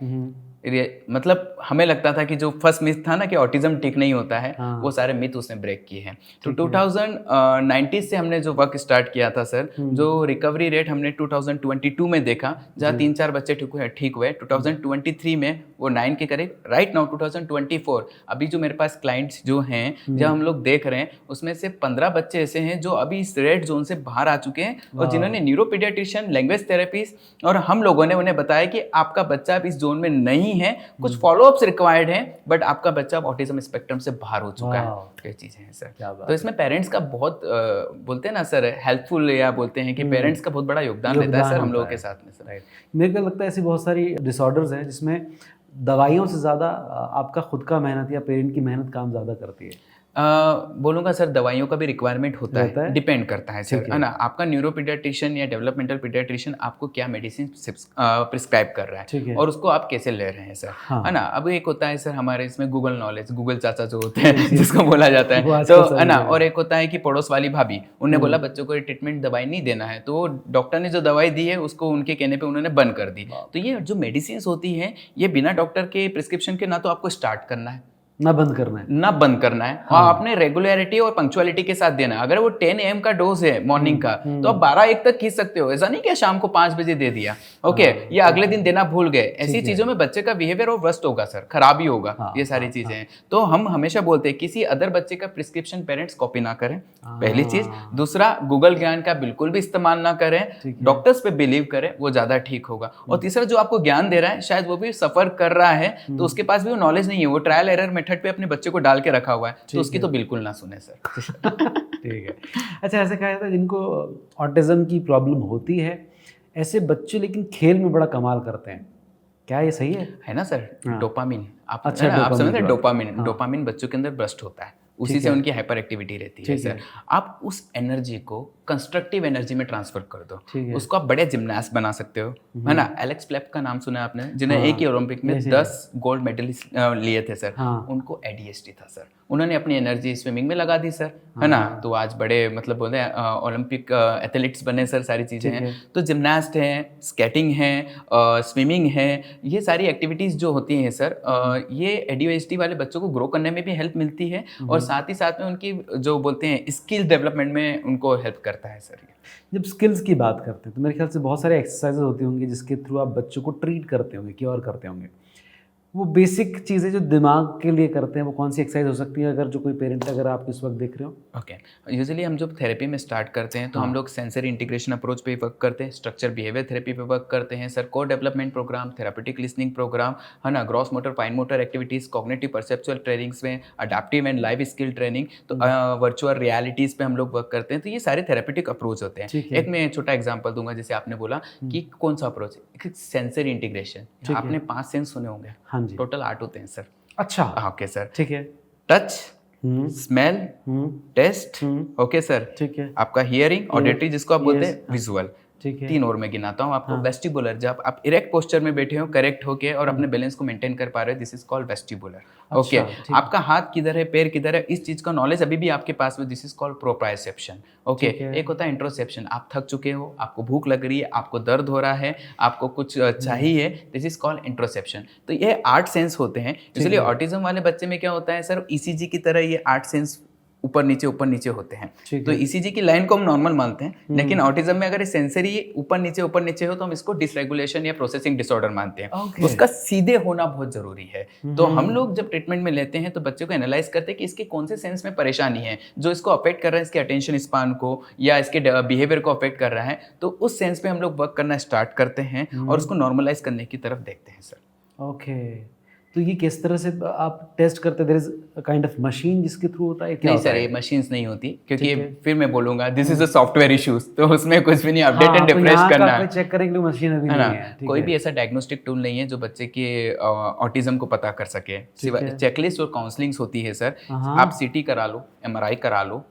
मतलब हमें लगता था कि जो फर्स्ट मिथ था ना कि ऑटिज्म ठीक नहीं होता है, वो सारे मिथ उसने ब्रेक किए हैं। तो 2019 से हमने जो वर्क स्टार्ट किया था सर, जो रिकवरी रेट हमने 2022 में देखा, जहाँ 3-4 बच्चे ठीक हुए। 2023 में वो 9 के करीब, राइट नाउ 2024 अभी जो मेरे पास क्लाइंट्स जो हैं, जब हम लोग देख रहे हैं, उसमें से 15 बच्चे ऐसे हैं जो अभी इस रेड जोन से बाहर आ चुके हैं, और जिन्होंने न्यूरोपीडियाट्रिशियन, लैंग्वेज थेरेपीज, और हम लोगों ने उन्हें बताया कि आपका बच्चा अब इस जोन में नहीं है, कुछ फॉलोअप्स रिक्वायर्ड हैं, बट आपका बच्चा ऑटिज्म स्पेक्ट्रम से बाहर हो चुका है। ये चीजें हैं सर। तो इसमें पेरेंट्स का बहुत बोलते हैं ना सर, हेल्पफुल, या बोलते हैं कि पेरेंट्स का बहुत बड़ा योगदान रहता है सर हम लोगों के साथ में सर। मेरे को लगता है ऐसी बहुत सारी डिसऑर्डर्स हैं जिसमें दवाइयों से ज़्यादा आपका खुद का मेहनत या पेरेंट की मेहनत काम ज़्यादा करती है। बोलूँगा सर, दवाइयों का भी रिक्वायरमेंट होता है, डिपेंड करता है सर, है ना। आपका न्यूरोपीडियाट्रिशियन या डेवलपमेंटल पीडियाट्रिशियन आपको क्या मेडिसिन प्रिस्क्राइब कर रहा है, और उसको आप कैसे ले रहे हैं सर, है ना। अब एक होता है सर हमारे इसमें गूगल नॉलेज, गूगल चाचा जो होते हैं जिसको बोला जाता है, तो है ना। और एक होता है कि पड़ोस वाली भाभी, उन्होंने बोला बच्चों को ट्रीटमेंट दवाई नहीं देना है, तो डॉक्टर ने जो दवाई दी है उसको उनके कहने पर उन्होंने बंद कर दी। तो ये जो मेडिसिन होती हैं, ये बिना डॉक्टर के प्रिस्क्रिप्शन के ना तो आपको स्टार्ट करना है, ना बंद करना है। ना बंद करना है। और आपने रेगुलरिटी और पंक्चुअलिटी के साथ देना है। अगर वो 10 AM का डोज है मॉर्निंग का, तो आप 12-1 तक खींच सकते हो। ऐसा नहीं कि शाम को 5 बजे दे दिया, ओके, या अगले दिन देना भूल गए। ऐसी चीजों में बच्चे का बिहेवियर और वर्स्ट होगा सर, खराब ही होगा। ये सारी चीजें हैं। तो हम हमेशा बोलते हैं किसी अदर बच्चे का प्रिस्क्रिप्शन पेरेंट्स कॉपी ना करें, पहली चीज। दूसरा, गूगल ज्ञान का बिल्कुल भी इस्तेमाल ना करें, डॉक्टर्स पे बिलीव करें, वो ज्यादा ठीक होगा। और तीसरा, जो आपको ज्ञान दे रहा है शायद वो भी सफर कर रहा है, तो उसके पास भी वो नॉलेज नहीं है, वो ट्रायल एरर मेथड पे अपने बच्चे को डाल के रखा हुआ है, तो उसकी तो बिल्कुल ना सुने सर। ठीक है। अच्छा, ऐसे कहा जाता है जिनको ऑटिज्म की प्रॉब्लम होती है, ऐसे बच्चे लेकिन खेल में बड़ा कमाल करते हैं, क्या ये सही है ना सर? डोपामिन, आप अच्छा, आप समझते हैं, डोपामिन डोपामिन बच्चों के अंदर बर्स्ट होता है, उसी से उनकी हाइपर एक्टिविटी रहती है सर। आप उस एनर्जी को कंस्ट्रक्टिव एनर्जी में ट्रांसफर कर दो, उसको आप बड़े जिम्नास्ट बना सकते हो, है ना? एलेक्स प्लेप का नाम सुना है आपने, जिन्हें एक ही ओलंपिक में 10 गोल्ड मेडल लिए थे सर। उनको ADHD था सर, उन्होंने अपनी एनर्जी स्विमिंग में लगा दी सर, है ना? तो आज बड़े मतलब बोलते हैं ओलंपिक एथलीट्स बने सर, सारी चीज़ें हैं। तो जिम्नास्ट हैं, स्केटिंग है, स्विमिंग है, ये सारी एक्टिविटीज़ जो होती हैं सर, ये ADHD वाले बच्चों को ग्रो करने में भी हेल्प मिलती है, और साथ ही साथ में उनकी जो बोलते हैं स्किल डेवलपमेंट में उनको हेल्प करता है सर। जब स्किल्स की बात करते हैं तो मेरे ख्याल से बहुत सारे एक्सरसाइजेज होती होंगी जिसके थ्रू आप बच्चों को ट्रीट करते होंगे, क्योर करते होंगे। वो बेसिक चीज़ें जो दिमाग के लिए करते हैं, वो कौन सी एक्सरसाइज हो सकती है, अगर जो कोई पेरेंट अगर आप इस वक्त देख रहे हो? ओके, यूजुअली हम जब थेरेपी में स्टार्ट करते हैं तो हम लोग सेंसरी इंटीग्रेशन अप्रोच पे वर्क करते हैं, स्ट्रक्चर बिहेवियर थेरेपी पे वर्क करते हैं sir, core development programme, therapeutic listening programme, है ना, gross motor fine motor activities, cognitive perceptual trainings में, adaptive and live skill training, तो वर्चुअल रियलिटीज़ पे हम लोग वर्क करते हैं। तो ये सारे थेरापेटिक अप्रोच होते हैं। एक मैं छोटा एग्जाम्पल दूंगा, जैसे आपने बोला कि कौन सा अप्रोच है, सेंसरी इंटीग्रेशन। आपने 5 सेंस सुने होंगे, हाँ जी, टोटल 8 होते हैं सर। अच्छा, ओके सर, ठीक है। Touch, smell, taste, okay sir, ठीक है। आपका हियरिंग, ऑडिटरी जिसको आप बोलते हैं, विजुअल, ठीक है। 3 और मैं गिनाता हूँ आपको। वेस्टिबुलर, जब आप इरेक्ट पोस्चर में बैठे हो, करेक्ट होके और अपने बैलेंस को मेंटेन कर पा रहे हो, this is called vestibular. Okay, आपका हाथ किधर है, पैर किधर है, इस चीज का नॉलेज अभी भी आपके पास में, दिस इज कॉल्ड प्रोप्रायोसेप्शन। ओके, एक होता है इंट्रोसेप्शन, आप थक चुके हो, आपको भूख लग रही है, आपको दर्द हो रहा है, आपको कुछ चाहिए, दिस इज कॉल्ड इंट्रोसेप्शन। तो ये 8 सेंस होते हैं। इसलिए ऑटिज्म वाले बच्चे में क्या होता है सर, ECG की तरह ये 8 सेंस ऊपर नीचे होते हैं। तो ECG की लाइन को हम नॉर्मल मानते हैं, लेकिन ऑटिज्म में अगर ये सेंसरी ऊपर नीचे हो तो हम इसको डिसरेगुलेशन या प्रोसेसिंग डिसऑर्डर मानते हैं। तो उसका सीधे होना बहुत जरूरी है। तो हम लोग जब ट्रीटमेंट में लेते हैं तो बच्चे को एनालाइज करते हैं कि इसके कौन से सेंस में परेशानी है जो इसको अफेक्ट कर रहा है, इसके अटेंशन स्पान को या इसके बिहेवियर को अफेक्ट कर रहा है। तो उस सेंस पे हम लोग वर्क करना स्टार्ट करते हैं और उसको नॉर्मलाइज करने की तरफ देखते हैं सर। ओके, तो ये किस तरह से आप टेस्ट करते हैं? There is kind of machine जिसके थ्रू होता है क्या? नहीं सर, ये मशीन्स नहीं होती, क्योंकि फिर मैं बोलूंगा this is a software issues, तो उसमें कुछ भी नहीं, अपडेट एंड रिफ्रेश करना है, चेक करें कि मशीन अभी नहीं है। कोई भी ऐसा डायग्नोस्टिक टूल नहीं है जो बच्चे के ऑटिज्म को पता कर सके। चेकलिस्ट और काउंसलिंग्स होती है सर। आप CT करा लो, MRI करा लो,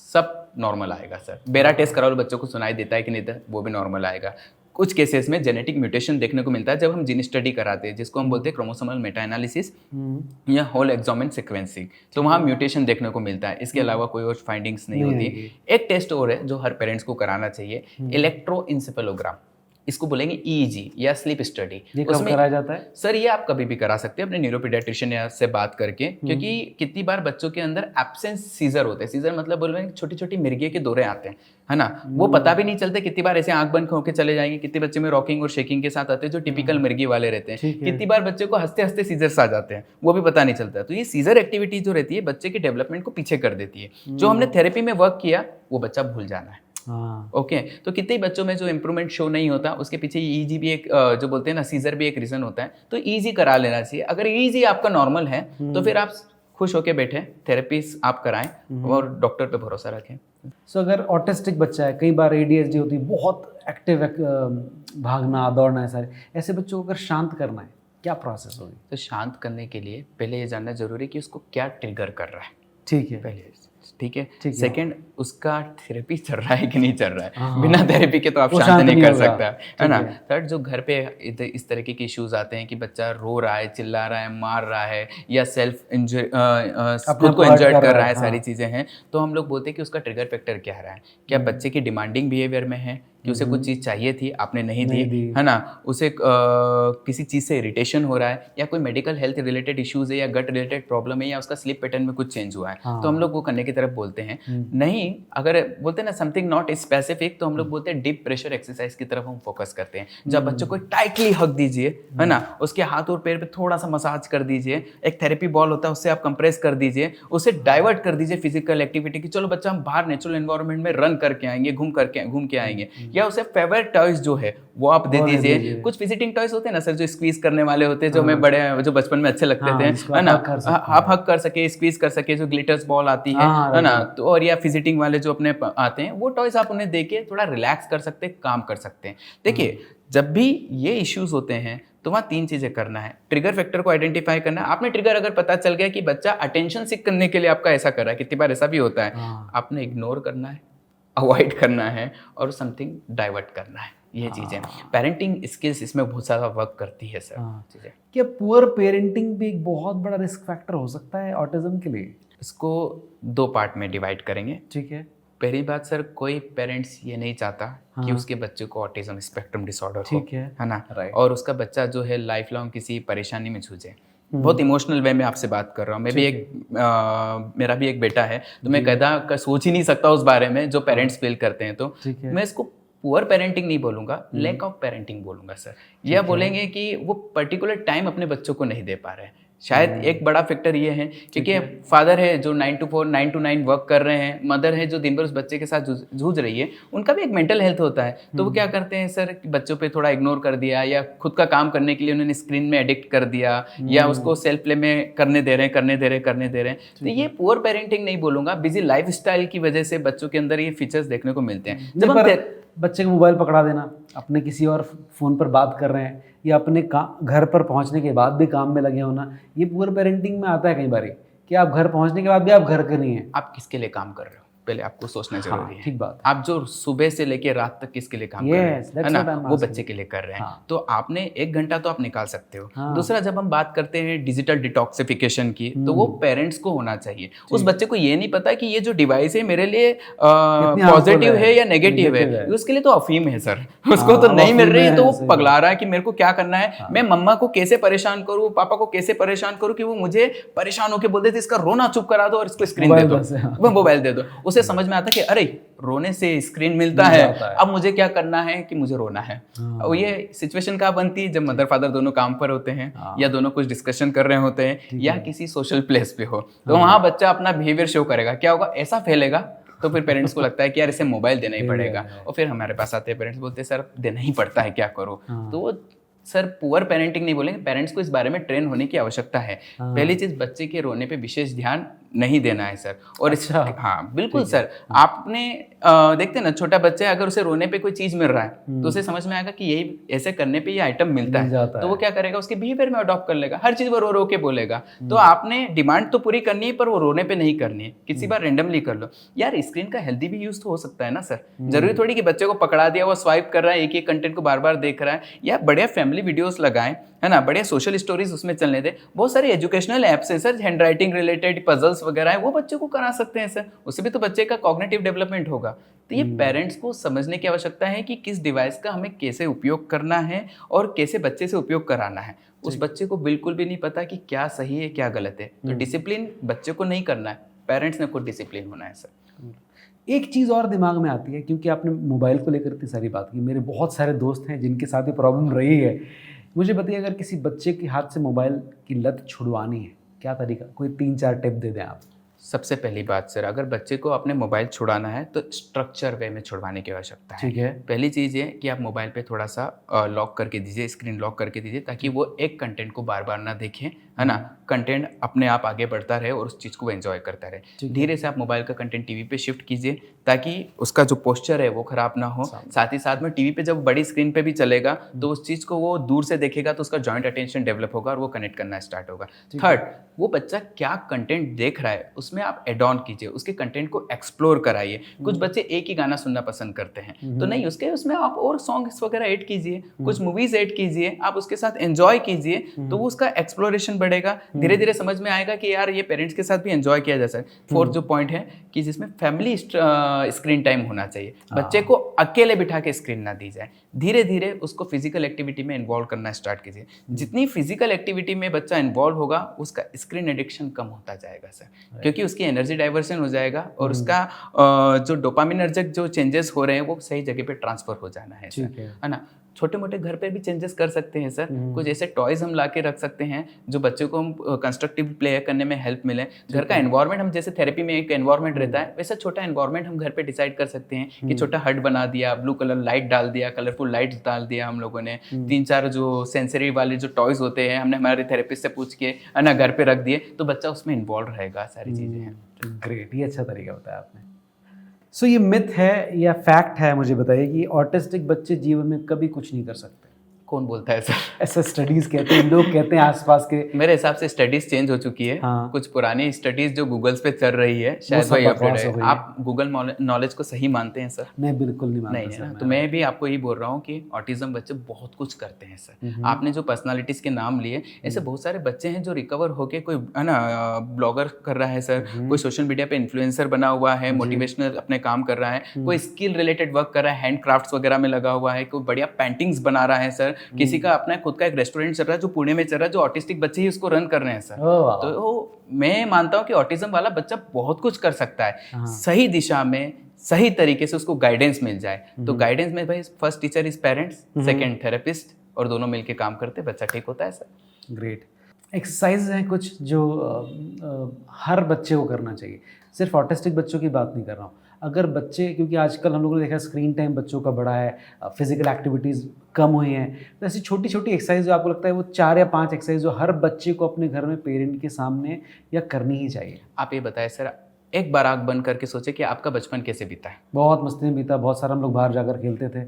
सब नॉर्मल आएगा सर। बेरा टेस्ट करा लो, बच्चों को सुनाई देता है कि नहीं, वो भी नॉर्मल आएगा। कुछ केसेस में जेनेटिक म्यूटेशन देखने को मिलता है जब हम जीन स्टडी कराते हैं, जिसको हम बोलते हैं क्रोमोसोमल मेटा एनालिसिस या होल एक्सोमेन सीक्वेंसिंग। तो वहाँ म्यूटेशन देखने को मिलता है, इसके अलावा कोई और फाइंडिंग्स नहीं होती। एक टेस्ट और है जो हर पेरेंट्स को कराना चाहिए, इलेक्ट्रोइंसेफेलोग्राम, इसको बोलेंगे EEG या स्लीप स्टडी। ये कब कराया जाता है सर? ये आप कभी भी करा सकते हैं अपने न्यूरोपीडियाट्रिशियन से बात करके, क्योंकि कितनी बार बच्चों के अंदर एब्सेंस सीजर होते हैं। सीजर मतलब बोल रहे हैं छोटी छोटी मिर्गी के दौरे आते हैं, है ना, वो पता भी नहीं चलते। कितनी बार ऐसे आंख बंद होकर चले जाएंगे, कितने बच्चे में रॉकिंग और शेकिंग के साथ आते हैं जो टिपिकल मिर्गी वाले रहते हैं। कितनी बार बच्चे को हंसते हंसते सीजर्स आ जाते हैं, वो भी पता नहीं चलता। तो ये सीजर एक्टिविटी जो रहती है बच्चे के डेवलपमेंट को पीछे कर देती है। जो हमने थेरेपी में वर्क किया वो बच्चा भूल जाना है। ओके, तो कितने बच्चों में जो इंप्रूवमेंट शो नहीं होता, उसके पीछे EEG भी एक जो बोलते हैं ना, सीजर भी एक रीजन होता है। तो EEG करा लेना चाहिए। अगर EEG आपका नॉर्मल है तो फिर आप खुश होके बैठे, थेरेपी आप कराएं और डॉक्टर पे भरोसा रखें। सो अगर ऑटिस्टिक बच्चा है, कई बार ADHD होती है, बहुत एक्टिव, भागना दौड़ना है सारे, ऐसे बच्चों को अगर शांत करना है क्या प्रोसेस होगी? तो शांत करने के लिए पहले ये जानना जरूरी है कि उसको क्या ट्रिगर कर रहा है। ठीक है, पहले, ठीक है। सेकंड, उसका थेरेपी चल रहा है कि नहीं चल रहा है। बिना थेरेपी के तो आप शांत नहीं कर सकता, है ना। थर्ड, जो घर पे इस तरीके के इश्यूज आते हैं कि बच्चा रो रहा है, चिल्ला रहा है, मार रहा है या सेल्फ खुद को इंजर्ड कर रहा है, सारी चीज़ें हैं, तो हम लोग बोलते हैं कि उसका ट्रिगर फैक्टर क्या रहा है। क्या बच्चे की डिमांडिंग बिहेवियर में है, कि उसे कुछ चीज़ चाहिए थी, आपने नहीं नहीं दी, दी। है ना, उसे किसी चीज़ से इरिटेशन हो रहा है या कोई मेडिकल हेल्थ रिलेटेड इश्यूज़ है या गट रिलेटेड प्रॉब्लम है या उसका स्लीप पैटर्न में कुछ चेंज हुआ है, तो हम लोग वो करने की तरफ बोलते हैं। नहीं, अगर बोलते हैं ना समथिंग नॉट स्पेसिफिक, तो हम लोग बोलते हैं डीप प्रेशर एक्सरसाइज की तरफ हम फोकस करते हैं। जब बच्चों को टाइटली हक दीजिए, है ना, उसके हाथ और पैर पे थोड़ा सा मसाज कर दीजिए, एक थेरेपी बॉल होता है उससे आप कंप्रेस कर दीजिए, उसे डाइवर्ट कर दीजिए फिजिकल एक्टिविटी की, चलो बच्चा हम बाहर नेचुरल एनवायरनमेंट में रन करके आएंगे, घूम के आएंगे, या उसे फेवरेट टॉयज जो है वो आप दे दीजिए। कुछ विजिटिंग टॉयज होते हैं ना सर जो स्क्वीज करने वाले होते हैं, जो हमें बड़े जो बचपन में अच्छे लगते थे, है ना, आप हक कर सके, स्क्वीज कर सके, जो ग्लिटर्स बॉल आती है ना, तो और या फिजिटिंग वाले जो अपने आते हैं, वो टॉयज आप उन्हें देके थोड़ा रिलैक्स कर सकते हैं, काम कर सकते हैं। देखिए, जब भी ये इश्यूज होते हैं तो वहाँ 3 चीजें करना है। ट्रिगर फैक्टर को आइडेंटिफाई करना है। आपने ट्रिगर अगर पता चल गया कि बच्चा अटेंशन सीख करने के लिए आपका ऐसा कर रहा है, कितनी बार ऐसा भी होता है, आपने इग्नोर करना है, अवॉइड करना है और समथिंग डाइवर्ट करना है। ये चीज़ें पेरेंटिंग स्किल्स इसमें बहुत सारा वर्क करती है सर। चीज़ें क्या पुअर पेरेंटिंग भी एक बहुत बड़ा रिस्क फैक्टर हो सकता है ऑटिज्म के लिए? इसको 2 पार्ट में डिवाइड करेंगे। ठीक है। पहली बात सर, कोई पेरेंट्स ये नहीं चाहता कि उसके बच्चे को ऑटिज्म स्पेक्ट्रम डिसऑर्डर हो, है ना, और उसका बच्चा जो है लाइफ लॉन्ग किसी परेशानी में जूझे। बहुत इमोशनल वे में आपसे बात कर रहा हूँ। मैं भी मेरा भी एक बेटा है, तो मैं कदा सोच ही नहीं सकता उस बारे में जो पेरेंट्स फील करते हैं। तो मैं इसको पुअर पेरेंटिंग नहीं बोलूंगा, लैक ऑफ पेरेंटिंग बोलूंगा सर। यह बोलेंगे कि वो पर्टिकुलर टाइम अपने बच्चों को नहीं दे पा रहे हैं। शायद एक बड़ा फैक्टर ये है क्योंकि फादर है जो 9 to 4 9 to 9 वर्क कर रहे हैं, मदर है जो दिन भर उस बच्चे के साथ जूझ रही है, उनका भी एक मेंटल हेल्थ होता है। तो वो क्या करते हैं सर, बच्चों पे थोड़ा इग्नोर कर दिया या खुद का काम करने के लिए उन्होंने स्क्रीन में एडिक्ट कर दिया या उसको सेल्फ प्ले में करने दे रहे हैं। तो ये पुअर पेरेंटिंग नहीं बोलूंगा, बिजी लाइफ स्टाइल की वजह से बच्चों के अंदर ये फीचर्स देखने को मिलते हैं। जब हम बच्चे को मोबाइल पकड़ा देना, अपने किसी और फ़ोन पर बात कर रहे हैं या अपने घर पर पहुंचने के बाद भी काम में लगे होना, ये पुअर पेरेंटिंग में आता है कई बार कि आप घर पहुंचने के बाद भी आप घर के नहीं हैं। आप किसके लिए काम कर रहे हो, पहले आपको सोचना जरूरी है। ठीक बात। आप जो सुबह से लेके रात तक किसके लिए काम कर रहे हैं, है ना, वो बच्चे के लिए कर रहे हैं। तो आपने 1 घंटा तो आप निकाल सकते हो। दूसरा, जब हम बात करते हैं डिजिटल डिटॉक्सिफिकेशन की, तो वो पेरेंट्स को होना चाहिए। उस बच्चे को ये नहीं पता कि ये जो डिवाइस है मेरे लिए पॉजिटिव है या नेगेटिव है, उसके लिए तो अफीम है सर, उसको तो नहीं मिल रही है, तो वो पगला रहा है कि मेरे को क्या करना है, मैं मम्मा को कैसे परेशान करूँ, पापा को कैसे परेशान करूँ कि वो मुझे परेशान होकर बोल देते इसका रोना चुप करा दो और इसको स्क्रीन दे दो, वो मोबाइल दे दो। उसे समझ में आता कि अरे रोने से स्क्रीन मिलता है, अब मुझे क्या करना है कि मुझे रोना है। और ये सिचुएशन कहाँ बनती है, जब मदर फादर दोनों काम पर होते हैं या दोनों कुछ डिस्कशन कर रहे होते हैं या किसी सोशल प्लेस पे हो, तो वहाँ बच्चा अपना बिहेवियर शो करेगा। क्या होगा, ऐसा फैलेगा, तो फिर पेरेंट्स को लगता है कि यार इसे मोबाइल देना ही पड़ेगा। और फिर हमारे पास आते हैं पेरेंट्स, बोलते हैं सर देना ही पड़ता है, क्या करो। तो सर पुअर पेरेंटिंग नहीं बोलेंगे, पेरेंट्स को इस बारे में ट्रेन होने की आवश्यकता है। पहली चीज, बच्चे के रोने पे विशेष ध्यान नहीं देना है सर। और हाँ बिल्कुल सर, आपने देखते हैं ना, छोटा बच्चा है, अगर उसे रोने पे कोई चीज मिल रहा है तो उसे समझ में आएगा कि यही ऐसे करने पे ये आइटम मिलता है, तो वो क्या करेगा, उसके बिहेवियर में अडॉप्ट कर लेगा, हर चीज वो रो रो के बोलेगा। तो आपने डिमांड तो पूरी करनी है, पर वो रोने पे नहीं करनी है। किसी बार रेंडमली कर लो यार। स्क्रीन का हेल्दी भी यूज तो हो सकता है ना सर, जरूरी थोड़ी कि बच्चे को पकड़ा दिया, वो स्वाइप कर रहा है, एक ही कंटेंट को बार बार देख रहा है। या बढ़िया फैमिली वीडियोस लगाएं, है ना, बढ़िया सोशल स्टोरीज उसमें चलने दें। बहुत सारे एजुकेशनल ऐप्स है sir, hand writing related puzzles वगैरह है, वो बच्चे को करा सकते हैं सर, उससे भी तो बच्चे का कॉग्निटिव डेवलपमेंट होगा। तो ये पेरेंट्स को समझने की आवश्यकता है कि किस डिवाइस का हमें कैसे उपयोग करना है और कैसे बच्चे से उपयोग कराना है। उस बच्चे को बिल्कुल भी नहीं पता कि क्या सही है क्या गलत है, तो डिसिप्लिन बच्चे को नहीं करना है, पेरेंट्स ने खुद डिसिप्लिन होना है सर। एक चीज़ और दिमाग में आती है, क्योंकि आपने मोबाइल को लेकर इतनी सारी बात की, मेरे बहुत सारे दोस्त हैं जिनके साथ ये प्रॉब्लम रही है। मुझे बताइए, अगर किसी बच्चे के हाथ से मोबाइल की लत छुड़वानी है, क्या तरीका, कोई 3-4 टिप दे दें आप। सबसे पहली बात सर, अगर बच्चे को अपने मोबाइल छुड़ाना है तो स्ट्रक्चर वे में छुड़वाने की आवश्यकता है। ठीक है। पहली चीज़ ये कि आप मोबाइल पे थोड़ा सा लॉक करके दीजिए, स्क्रीन लॉक करके दीजिए, ताकि वो एक कंटेंट को बार बार ना देखें, है ना, कंटेंट अपने आप आगे बढ़ता रहे और उस चीज़ को एंजॉय करता रहे। धीरे से आप मोबाइल का कंटेंट टीवी पे शिफ्ट कीजिए, ताकि उसका जो पोस्चर है वो खराब ना हो। साथ ही साथ में टीवी पे जब बड़ी स्क्रीन पे भी चलेगा तो उस चीज़ को वो दूर से देखेगा, तो उसका जॉइंट अटेंशन डेवलप होगा और वो कनेक्ट करना स्टार्ट होगा। थर्ड, वो बच्चा क्या कंटेंट देख रहा है उसमें आप एड ऑन कीजिए, उसके कंटेंट को एक्सप्लोर कराइए। कुछ बच्चे एक ही गाना सुनना पसंद करते हैं, तो नहीं, उसमें आप और सॉन्ग्स वगैरह ऐड कीजिए, कुछ मूवीज ऐड कीजिए, आप उसके साथ एंजॉय कीजिए, तो वो उसका एक्सप्लोरेशन पड़ेगा, धीरे धीरे समझ में आएगा कि यार ये पेरेंट्स के साथ भी एंजॉय किया जा सकता है। फोर्थ जो पॉइंट है कि जिसमें फैमिली स्क्रीन टाइम होना चाहिए, बच्चे को अकेले बिठा के स्क्रीन ना दी जाए, धीरे धीरे उसको फिजिकल एक्टिविटी में इन्वॉल्व करना स्टार्ट कीजिए। जितनी फिजिकल एक्टिविटी में बच्चा इन्वॉल्व होगा उसका स्क्रीन एडिक्शन कम होता जाएगा सर, क्योंकि उसकी एनर्जी डाइवर्सन हो जाएगा और उसका जो डोपामिनर्जिक जो चेंजेस हो रहे हैं वो सही जगह पे ट्रांसफर हो जाना है सर, है ना। छोटे मोटे घर पे भी चेंजेस कर सकते हैं सर, कुछ ऐसे टॉयज हम ला के रख सकते हैं जो बच्चों को हम कंस्ट्रक्टिव प्ले करने में हेल्प मिले। घर का एनवायरनमेंट, हम जैसे थेरेपी में एक एनवायरनमेंट रहता है वैसा छोटा एनवायरनमेंट हम घर पे डिसाइड कर सकते हैं कि छोटा हट बना दिया, ब्लू कलर लाइट डाल दिया, कलरफुल लाइट्स डाल दिया हम लोगों ने, 3-4 जो सेंसरी वाले जो टॉयज होते हैं हमने हमारे थेरेपिस्ट से पूछ के है ना घर पे रख दिए, तो बच्चा उसमें इन्वॉल्व रहेगा, सारी चीज़ें हैं। ग्रेट, ये अच्छा तरीका बताया आपने। सो ये मिथ है या फैक्ट है, मुझे बताइए कि ऑटिस्टिक बच्चे जीवन में कभी कुछ नहीं कर सकते? कौन बोलता है सर? ऐसा स्टडीज कहते हैं, लोग कहते हैं आसपास के। मेरे हिसाब से स्टडीज चेंज हो चुकी है। हाँ। कुछ पुरानी स्टडीज जो गूगल्स पे चल रही है शायद वही अपडेट है। आप गूगल नॉलेज को सही मानते हैं सर? मैं बिल्कुल नहीं मानता। नहीं है ना, तो मैं भी आपको यही बोल रहा हूँ कि ऑटिज्म बच्चे बहुत कुछ करते हैं सर। आपने जो पर्सनालिटीज के नाम लिए, ऐसे बहुत सारे बच्चे हैं जो रिकवर होके कोई है ना ब्लॉगर कर रहा है सर, कोई सोशल मीडिया पे इन्फ्लुएंसर बना हुआ है, मोटिवेशनल अपने काम कर रहा है, कोई स्किल रिलेटेड वर्क कर रहा है, हैंड क्राफ्ट्स वगैरह में लगा हुआ है, कोई बढ़िया पेंटिंग्स बना रहा है सर, किसी का अपना खुद का एक रेस्टोरेंट चल रहा है जो पुणे में चल रहा है, जो ऑटिस्टिक बच्चे ही उसको रन कर रहे हैं सर। तो मैं मानता हूँ कि ऑटिज्म वाला बच्चा बहुत कुछ कर सकता है, सही दिशा में सही तरीके से उसको गाइडेंस मिल जाए। तो गाइडेंस में भाई first teacher is parents, second therapist, और दोनों मिलके काम करते बच्चा ठीक होता है सर। ग्रेट। एक्सरसाइज हैं कुछ जो हर बच्चे को करना चाहिए, सिर्फ ऑटिस्टिक बच्चों की बात नहीं कर रहा हूँ। अगर बच्चे, क्योंकि आजकल हम लोगों ने देखा स्क्रीन टाइम बच्चों का बढ़ा है, फिजिकल एक्टिविटीज़ कम हुई हैं, तो ऐसी छोटी छोटी एक्सरसाइज जो आपको लगता है वो 4 या 5 एक्सरसाइज जो हर बच्चे को अपने घर में पेरेंट के सामने या करनी ही चाहिए। आप ये बताएं सर, एक बार आँख बंद करके सोचे कि आपका बचपन कैसे बीता है? बहुत मस्ती में बीता, बहुत सारा हम लोग बाहर जाकर खेलते थे,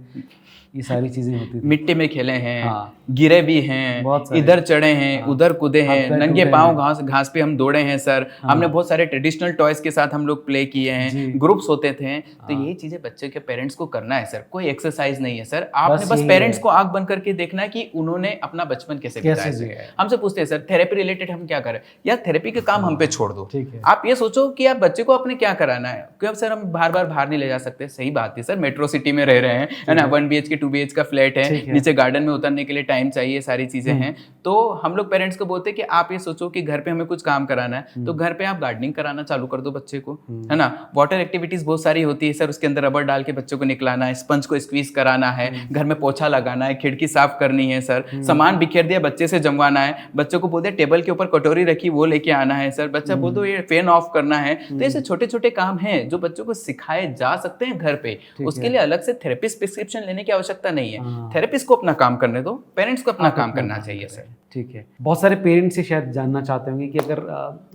ये सारी चीज़ें होती थी। मिट्टी में खेले हैं, हाँ। गिरे भी हैं, इधर चढ़े हैं, उधर कूदे हैं, नंगे पाँव घास पे हम दौड़े हैं सर। हमने बहुत सारे ट्रेडिशनल टॉयज के साथ हम लोग प्ले किए हैं, ग्रुप्स होते थे। तो यही चीजें बच्चे के पेरेंट्स को करना है सर, कोई एक्सरसाइज नहीं है सर। आपने बस पेरेंट्स को आंख बंद करके देखना है कि उन्होंने अपना बचपन कैसे बिताया है। हमसे पूछते हैं सर थेरेपी रिलेटेड हम क्या करें? यार थेरेपी के काम हम पे छोड़ दो, आप ये सोचो कि आप बच्चे को अपने क्या कराना है। क्यों सर हम बार नहीं ले जा सकते? सही बात है सर, मेट्रो सिटी में रह रहे हैं, है ना, 1 BHK 2 BHK का फ्लैट है, नीचे गार्डन में उतरने के लिए टाइम चाहिए, सारी चीजें हैं। तो हम लोग पेरेंट्स को बोलते हैं कि आप ये सोचो कि घर पे हमें कुछ काम कराना है, तो घर पे आप गार्डनिंग कराना चालू कर दो बच्चे को, है ना। वाटर एक्टिविटीज बहुत सारी होती है सर, उसके अंदर रबर डाल के बच्चों को निकलाना है, स्पंज को स्क्वीज कराना है, घर में पोछा लगाना है, खिड़की साफ करनी है सर, सामान बिखेर दिया बच्चे से जमवाना है, बच्चों को बोलते टेबल के ऊपर कटोरी रखी वो लेके आना है सर, बच्चा बोल दो ये फैन ऑफ करना है। तो ऐसे छोटे छोटे काम हैं जो बच्चों को सिखाए जा सकते हैं घर पे। उसके लिए अलग से थेरेपिस्ट प्रिस्क्रिप्शन लेने की आवश्यकता नहीं है, थेरेपिस्ट को अपना काम करने दो, पेरेंट्स को अपना काम करना चाहिए सर। ठीक है। बहुत सारे पेरेंट्स से शायद जानना चाहते होंगे कि अगर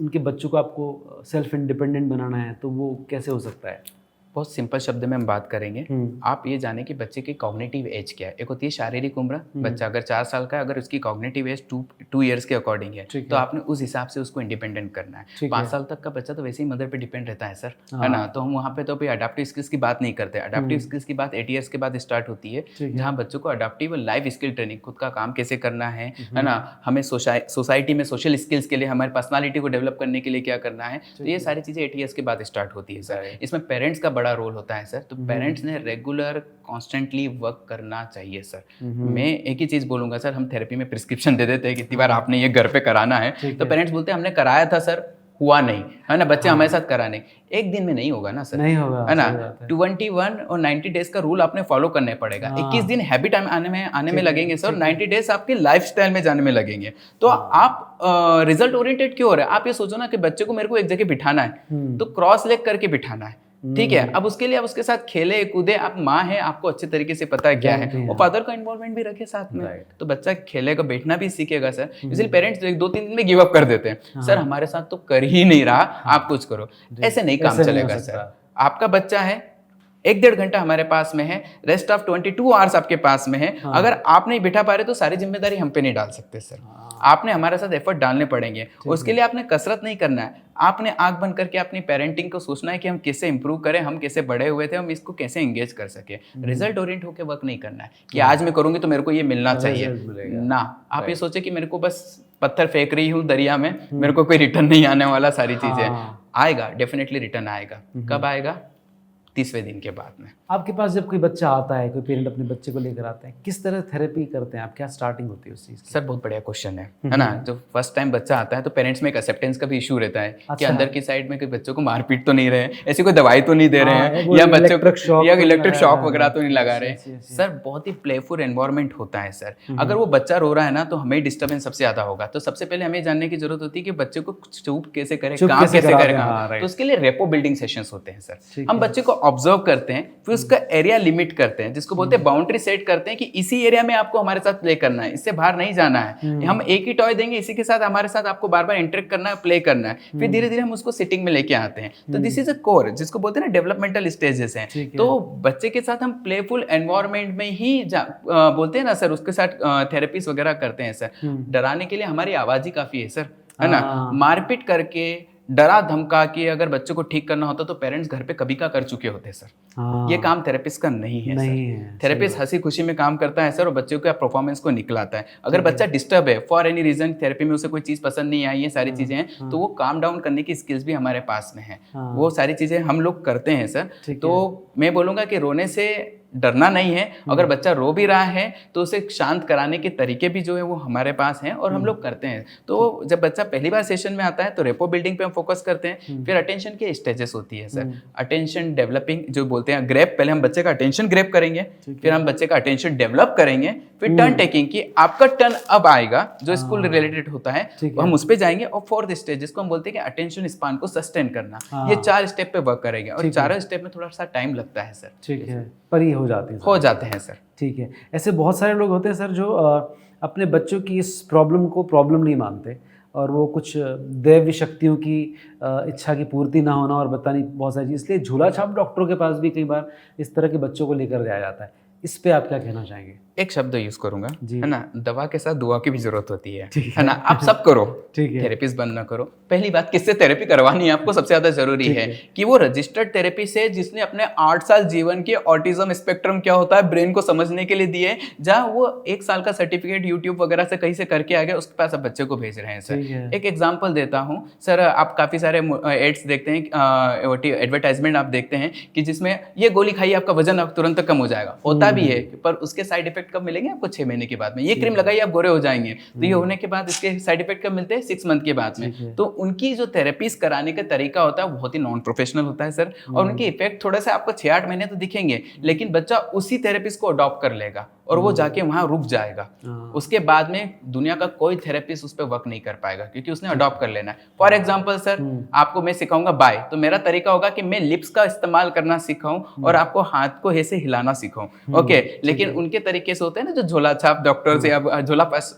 उनके बच्चों को आपको सेल्फ इंडिपेंडेंट बनाना है तो वो कैसे हो सकता है? बहुत सिंपल शब्द में हम बात करेंगे। आप ये जाने कि बच्चे की कॉग्निटिव एज क्या है। एक होती है शारीरिक उम्र, बच्चा अगर 4 साल का है, अगर उसकी कॉग्निटिव एज 2 ईयर्स के अकॉर्डिंग है तो आपने उस हिसाब से उसको इंडिपेंडेंट करना है। 5 साल तक का बच्चा तो वैसे ही मदर पे डिपेंड रहता है सर, है ना। तो हम वहाँ पे तो अडेप्टिव स्किल्स की बात नहीं करते। अडेप्टिव स्किल्स की बात 8 ईयर्स के बाद स्टार्ट होती है, जहाँ बच्चों को अडेप्टिव लाइफ स्किल ट्रेनिंग, खुद का काम कैसे करना है ना, हमें सोसाइटी में सोशल स्किल्स के लिए, हमारी पर्सनालिटी को डेवलप करने के लिए क्या करना है। तो ये सारी चीज़ें 8 ईयर्स के बाद स्टार्ट होती है सर। इसमें पेरेंट्स का बड़ा रोल होता है सर। तो पेरेंट्स ने रेगुलर कॉन्स्टेंटली वर्क करना चाहिए सर। मैं एक ही चीज़ बोलूँगा सर, हम थेरेपी में प्रिस्क्रिप्शन दे देते हैं कितनी बार आपने ये घर पे कराना है, तो पेरेंट्स बोलते हैं हमने कराया था सर, हुआ नहीं, है ना, बच्चे हमारे साथ करा नहीं। एक दिन में नहीं होगा ना सर, नहीं होगा, है ना। 21 और 90 डेज का रूल आपने फॉलो करने पड़ेगा। 21 दिन हैबिट आने में लगेंगे सर, 90 डेज आपके लाइफस्टाइल में जाने में लगेंगे। तो आप रिजल्ट ओरिएंटेड क्यों हो रहे हैं? आप ये सोचो ना कि बच्चे को मेरे को एक जगह बिठाना है तो क्रॉस लेग करके बिठाना है, ठीक है। अब उसके लिए आप उसके साथ खेले कूदे, आप माँ है, आपको अच्छे तरीके से पता है क्या है, और फादर का इन्वॉल्वमेंट भी रखे साथ में, तो बच्चा खेलेगा, बैठना भी सीखेगा सर। इसलिए पेरेंट्स 2-3 दिन में गिव अप कर देते हैं, सर हमारे साथ तो कर ही नहीं रहा, आप कुछ करो। ऐसे नहीं काम चलेगा सर। आपका बच्चा है, 1-1.5 घंटा हमारे पास में है, रेस्ट ऑफ 22 आवर्स आपके पास में है। अगर आप नहीं बिठा पा रहे तो सारी जिम्मेदारी हम पे नहीं डाल सकते सर, आपने हमारे साथ एफर्ट डालने पड़ेंगे। उसके लिए आपने कसरत नहीं करना है, आपने आंख बंद करके अपनी पेरेंटिंग को सोचना है कि हम कैसे इंप्रूव करें, हम कैसे बड़े हुए थे, हम इसको कैसे एंगेज कर सके। रिजल्ट ओरिएंट होकर वर्क नहीं करना है कि आज मैं करूंगी तो मेरे को ये मिलना चाहिए ना। आप ये सोचे कि मेरे को बस पत्थर फेंक रही हूँ दरिया में, मेरे को कोई रिटर्न नहीं आने वाला, सारी चीजें आएगा, डेफिनेटली रिटर्न आएगा। कब आएगा? 30वें दिन के बाद में। आपके पास जब कोई बच्चा आता है, कोई पेरेंट अपने बच्चे को लेकर आता है, किस तरह थेरेपी करते हैं आप, क्या स्टार्टिंग होती है उस चीज़ की? सर बहुत बढ़िया क्वेश्चन है ना। जो फर्स्ट टाइम बच्चा आता है तो पेरेंट्स में एक एक्सेप्टेंस का भी इशू रहता है कि अंदर की साइड में कोई बच्चों को मारपीट तो नहीं रहे, ऐसी कोई दवाई तो नहीं दे रहे हैं, या बच्चों को या इलेक्ट्रिक शॉक वगैरह तो नहीं लगा रहे। सर बहुत ही प्लेफुल एनवायरमेंट होता है सर। अगर वो बच्चा रो रहा है ना तो हमें डिस्टर्बेंस सबसे ज्यादा होगा। तो सबसे पहले हमें जानने की जरूरत होती है कि बच्चे को चुप कैसे करें, काम कैसे करें। तो उसके लिए रेपो बिल्डिंग सेशंस होते हैं सर। हम बच्चे को ऑब्जर्व करते हैं, फिर उसका एरिया लिमिट करते हैं, जिसको बोलते हैं बाउंड्री सेट करते हैं कि इसी एरिया में आपको हमारे साथ प्ले करना है, इससे बाहर नहीं जाना है। हम एक ही टॉय देंगे, इसी के साथ हमारे साथ आपको बार बार इंटरेक्ट करना है, प्ले करना है। फिर धीरे धीरे हम उसको सिटिंग में लेके आते हैं। तो दिस इज अ कोर, जिसको बोलते हैं ना डेवलपमेंटल स्टेजेस हैं। तो बच्चे के साथ हम प्लेफुल एनवायरनमेंट में ही बोलते हैं ना सर, उसके साथ थेरेपीज वगैरह करते हैं सर। डराने के लिए हमारी आवाज ही काफी है सर, है ना। मारपीट करके, डरा धमका के अगर बच्चों को ठीक करना होता तो पेरेंट्स घर पे कभी का कर चुके होते सर। ये काम थेरेपिस्ट का नहीं है सर। थेरेपिस्ट हंसी खुशी में काम करता है सर, और बच्चों के परफॉर्मेंस को निकलाता है। अगर बच्चा डिस्टर्ब है फॉर एनी रीजन, थेरेपी में उसे कोई चीज पसंद नहीं आई है, सारी चीजें हैं, तो वो काम डाउन करने की स्किल्स भी हमारे पास में है। वो सारी चीजें हम लोग करते हैं सर। तो मैं बोलूंगा कि रोने से डरना नहीं है। अगर बच्चा रो भी रहा है तो उसे शांत कराने के तरीके भी जो है वो हमारे पास हैं और हम लोग करते हैं। तो जब बच्चा पहली बार सेशन में आता है तो रेपो बिल्डिंग पे हम फोकस करते हैं। फिर अटेंशन के स्टेजेस होती है सर। अटेंशन डेवलपिंग जो बोलते हैं ग्रैब, पहले हम बच्चे का अटेंशन ग्रैब करेंगे, फिर हम बच्चे का अटेंशन डेवलप करेंगे, फिर टर्न टेकिंग की आपका टर्न अब आएगा जो स्कूल रिलेटेड होता है, वो हम उस पर जाएंगे। और फोर्थ स्टेज जिसको हम बोलते हैं कि अटेंशन स्पान को सस्टेन करना, ये 4 स्टेप पे वर्क करेंगे और चारों स्टेप में थोड़ा सा टाइम लगता है सर। ठीक है, पर ये हो जाते हैं सर। ठीक है, ऐसे बहुत सारे लोग होते हैं सर जो अपने बच्चों की इस प्रॉब्लम को प्रॉब्लम नहीं मानते, और वो कुछ दैवी शक्तियों की इच्छा की पूर्ति ना होना और बतानी बहुत सारी चीज़, इसलिए झूला छाप डॉक्टरों के पास भी कई बार इस तरह के बच्चों को लेकर जाया जाता है। इस पे आप क्या कहना चाहेंगे? एक शब्द यूज करूंगा, है ना, दवा के साथ दुआ की भी जरूरत होती है ना। आप सब करो, ठीक है, थेरेपिस्ट बन ना करो। पहली बात, किससे थेरेपी करवानी है आपको सबसे ज्यादा जरूरी है कि वो रजिस्टर्ड थेरेपी से, जिसने अपने 8 साल जीवन के ऑटिज्म स्पेक्ट्रम क्या होता है ब्रेन को समझने के लिए दिए, जहाँ वो 1 साल का सर्टिफिकेट यूट्यूब वगैरह से कहीं से करके आ गए, उसके पास अब बच्चे को भेज रहे हैं सर। एक एग्जाम्पल देता हूँ सर, आप काफी सारे एड्स देखते हैं, एडवर्टाइजमेंट आप देखते हैं कि जिसमें ये गोली खाइए आपका वजन अब तुरंत कम हो जाएगा, होता भी है, पर उसके साइड इफेक्ट कब मिलेंगे आपको? 6 महीने के बाद में। ये क्रीम लगाइए आप गोरे हो जाएंगे, तो ये होने के बाद इसके साइड इफेक्ट कब मिलते हैं? 6 मंथ के बाद में। तो उनकी जो थेरेपीज कराने का तरीका होता है वो बहुत ही नॉन प्रोफेशनल होता है सर, और उनके इफेक्ट थोड़ा सा आपको 6-8 महीने तो दिखेंगे, लेकिन बच्चा उसी थेरेपिस्ट को अडॉप्ट कर लेगा और वो जाके वहां रुक जाएगा। उसके बाद में दुनिया का कोई थेरेपिस्ट उस पर वर्क नहीं कर पाएगा, क्योंकि उसने अडॉप्ट कर लेना है। फॉर एग्जाम्पल सर, आपको मैं सिखाऊंगा बाय, तो मेरा तरीका होगा कि मैं लिप्स का इस्तेमाल करना सिखाऊं और आपको हाथ को ऐसे हिलाना सिखाऊं, ओके। लेकिन उनके तरीके से होते हैं ना जो झोला छाप डॉक्टर से, अब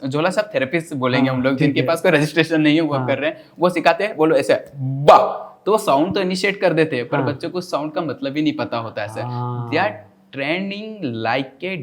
झोला छाप थेरेपिस्ट बोलेंगे हम लोग, जिनके पास कोई रजिस्ट्रेशन नहीं है, वो कर रहे हैं, वो सिखाते हैं, बोलो ऐसे बा, तो वो साउंड तो इनिशिएट कर देते हैं, पर बच्चों को साउंड का मतलब ही नहीं पता होता है sir. They are trending like a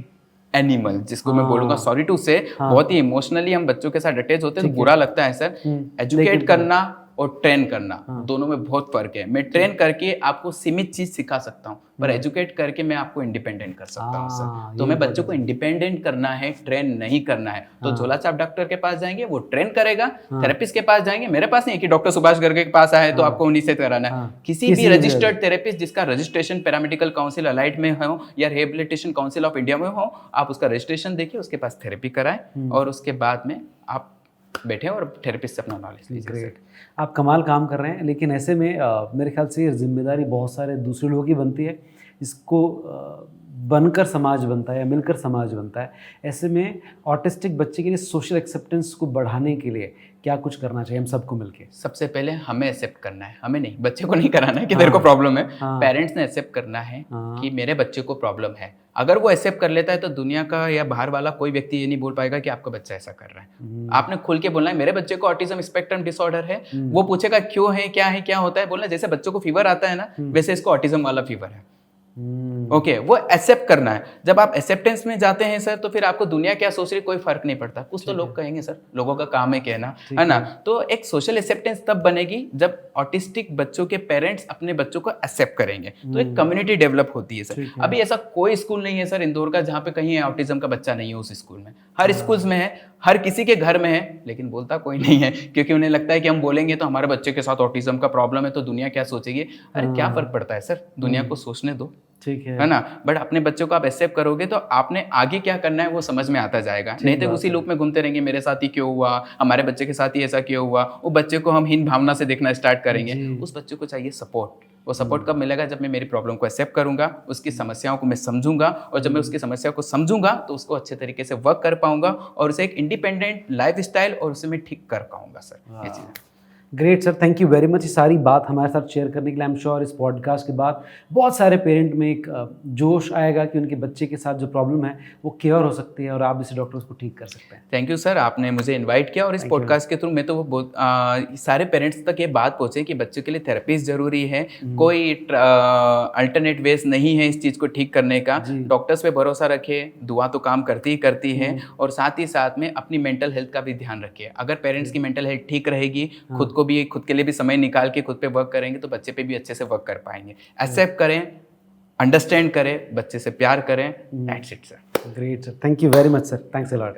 animal, जिसको मैं बोलूंगा, सॉरी टू से, बहुत ही इमोशनली हम बच्चों के साथ अटैच होते हैं, तो बुरा लगता है सर। एजुकेट करना और ट्रेन करना, दोनों में बहुत फर्क है। मैं ट्रेन करके आपको सीमित चीज सिखा सकता हूँ, पर एजुकेट करके मैं आपको इंडिपेंडेंट कर सकता हूँ सर। तो मैं बच्चों को इंडिपेंडेंट करना है, ट्रेन नहीं करना है। तो झोला छाप डॉक्टर के पास जाएंगे, वो ट्रेन करेगा। थेरेपिस्ट के पास जाएंगे, मेरे पास नहीं कि डॉक्टर सुभाष गर्ग के पास आए तो आपको उन्हीं से कराना है। किसी भी रजिस्टर्ड थेरेपिस्ट जिसका रजिस्ट्रेशन पैरामेडिकल काउंसिल अलाइड में हो या रिहेबिलिटेशन काउंसिल ऑफ इंडिया में हो, आप उसका रजिस्ट्रेशन देखिए, उसके पास थेरेपी कराएं और उसके बाद में आप बैठे और थेरेपिस्ट से अपना नॉलेज लीजिए। ग्रेट, आप कमाल काम कर रहे हैं, लेकिन ऐसे में मेरे ख्याल से ये जिम्मेदारी बहुत सारे दूसरे लोगों की बनती है। इसको बनकर समाज बनता है या मिलकर समाज बनता है। ऐसे में ऑटिस्टिक बच्चे के लिए सोशल एक्सेप्टेंस को बढ़ाने के लिए क्या कुछ करना चाहिए हम सबको मिलके? सबसे पहले हमें एक्सेप्ट करना है, हमें नहीं, बच्चे को नहीं कराना है कि तेरे को प्रॉब्लम है। पेरेंट्स ने एक्सेप्ट करना है कि मेरे बच्चे को प्रॉब्लम है। अगर वो एक्सेप्ट कर लेता है तो दुनिया का या बाहर वाला कोई व्यक्ति ये नहीं बोल पाएगा कि आपका बच्चा ऐसा कर रहा है। आपने खुल के बोलना है, मेरे बच्चे को ऑटिज्म स्पेक्ट्रम डिसऑर्डर है। वो पूछेगा क्यों है, क्या होता है, बोलना जैसे बच्चों को फीवर आता है ना, वैसे इसको ऑटिज्म वाला फीवर है। ओके, वो एक्सेप्ट करना है। जब आप एक्सेप्टेंस में जाते हैं सर, तो फिर आपको दुनिया क्या सोच रही कोई फर्क नहीं पड़ता। कुछ तो लोग कहेंगे सर, लोगों का काम है कहना, है ना। तो एक सोशल एक्सेप्टेंस तब बनेगी जब ऑटिस्टिक बच्चों के पेरेंट्स अपने बच्चों को एक्सेप्ट करेंगे, तो एक कम्युनिटी डेवलप होती है सर। अभी ऐसा कोई स्कूल नहीं है सर इंदौर का जहाँ पे कहीं ऑटिज्म का बच्चा नहीं है उस स्कूल में। हर स्कूल्स में है, हर किसी के घर में है, लेकिन बोलता कोई नहीं है, क्योंकि उन्हें लगता है कि हम बोलेंगे तो हमारे बच्चे के साथ ऑटिज्म का प्रॉब्लम है तो दुनिया क्या सोचेगी। अरे क्या फर्क पड़ता है सर, दुनिया को सोचने दो, ठीक है ना। बट अपने बच्चों को आप एक्सेप्ट करोगे तो आपने आगे क्या करना है वो समझ में आता जाएगा। नहीं तो उसी लूप में घूमते रहेंगे, मेरे साथ ही क्यों हुआ, हमारे बच्चे के साथ ही ऐसा क्यों हुआ। वो बच्चे को हम हीन भावना से देखना स्टार्ट करेंगे। उस बच्चे को चाहिए सपोर्ट। वो सपोर्ट कब मिलेगा, जब मैं मेरी प्रॉब्लम को एक्सेप्ट करूंगा, उसकी समस्याओं को मैं समझूंगा, और जब मैं उसकी समस्या को समझूंगा तो उसको अच्छे तरीके से वर्क कर पाऊंगा और उसे एक इंडिपेंडेंट लाइफ स्टाइल और उसे मैं ठीक कर पाऊंगा सर। ये चीज़ great sir, thank you very much ये सारी बात हमारे साथ शेयर करने के लिए। आई एम श्योर इस पॉडकास्ट के बाद बहुत सारे पेरेंट में एक जोश आएगा कि उनके बच्चे के साथ जो प्रॉब्लम है वो क्योर हो सकती है और आप जैसे डॉक्टर उसको ठीक कर सकते हैं। थैंक यू सर, आपने मुझे इनवाइट किया और इस पॉडकास्ट के थ्रू मैं तो वो बहुत सारे पेरेंट्स तक ये बात पहुंचे कि बच्चों के लिए थेरेपिस्ट जरूरी है, कोई अल्टरनेट वेज नहीं है इस चीज़ को ठीक करने का। डॉक्टर्स पे भरोसा रखिए, दुआ तो काम करती ही करती है, और साथ ही साथ में अपनी मेंटल हेल्थ का भी ध्यान रखिए। अगर पेरेंट्स की मेंटल हेल्थ ठीक रहेगी, खुद के लिए भी समय निकाल के खुद पे वर्क करेंगे तो बच्चे पे भी अच्छे से वर्क कर पाएंगे। एक्सेप्ट करें, अंडरस्टैंड करें, बच्चे से प्यार करें। That's it sir. Great sir, thank you very much sir, thanks a lot.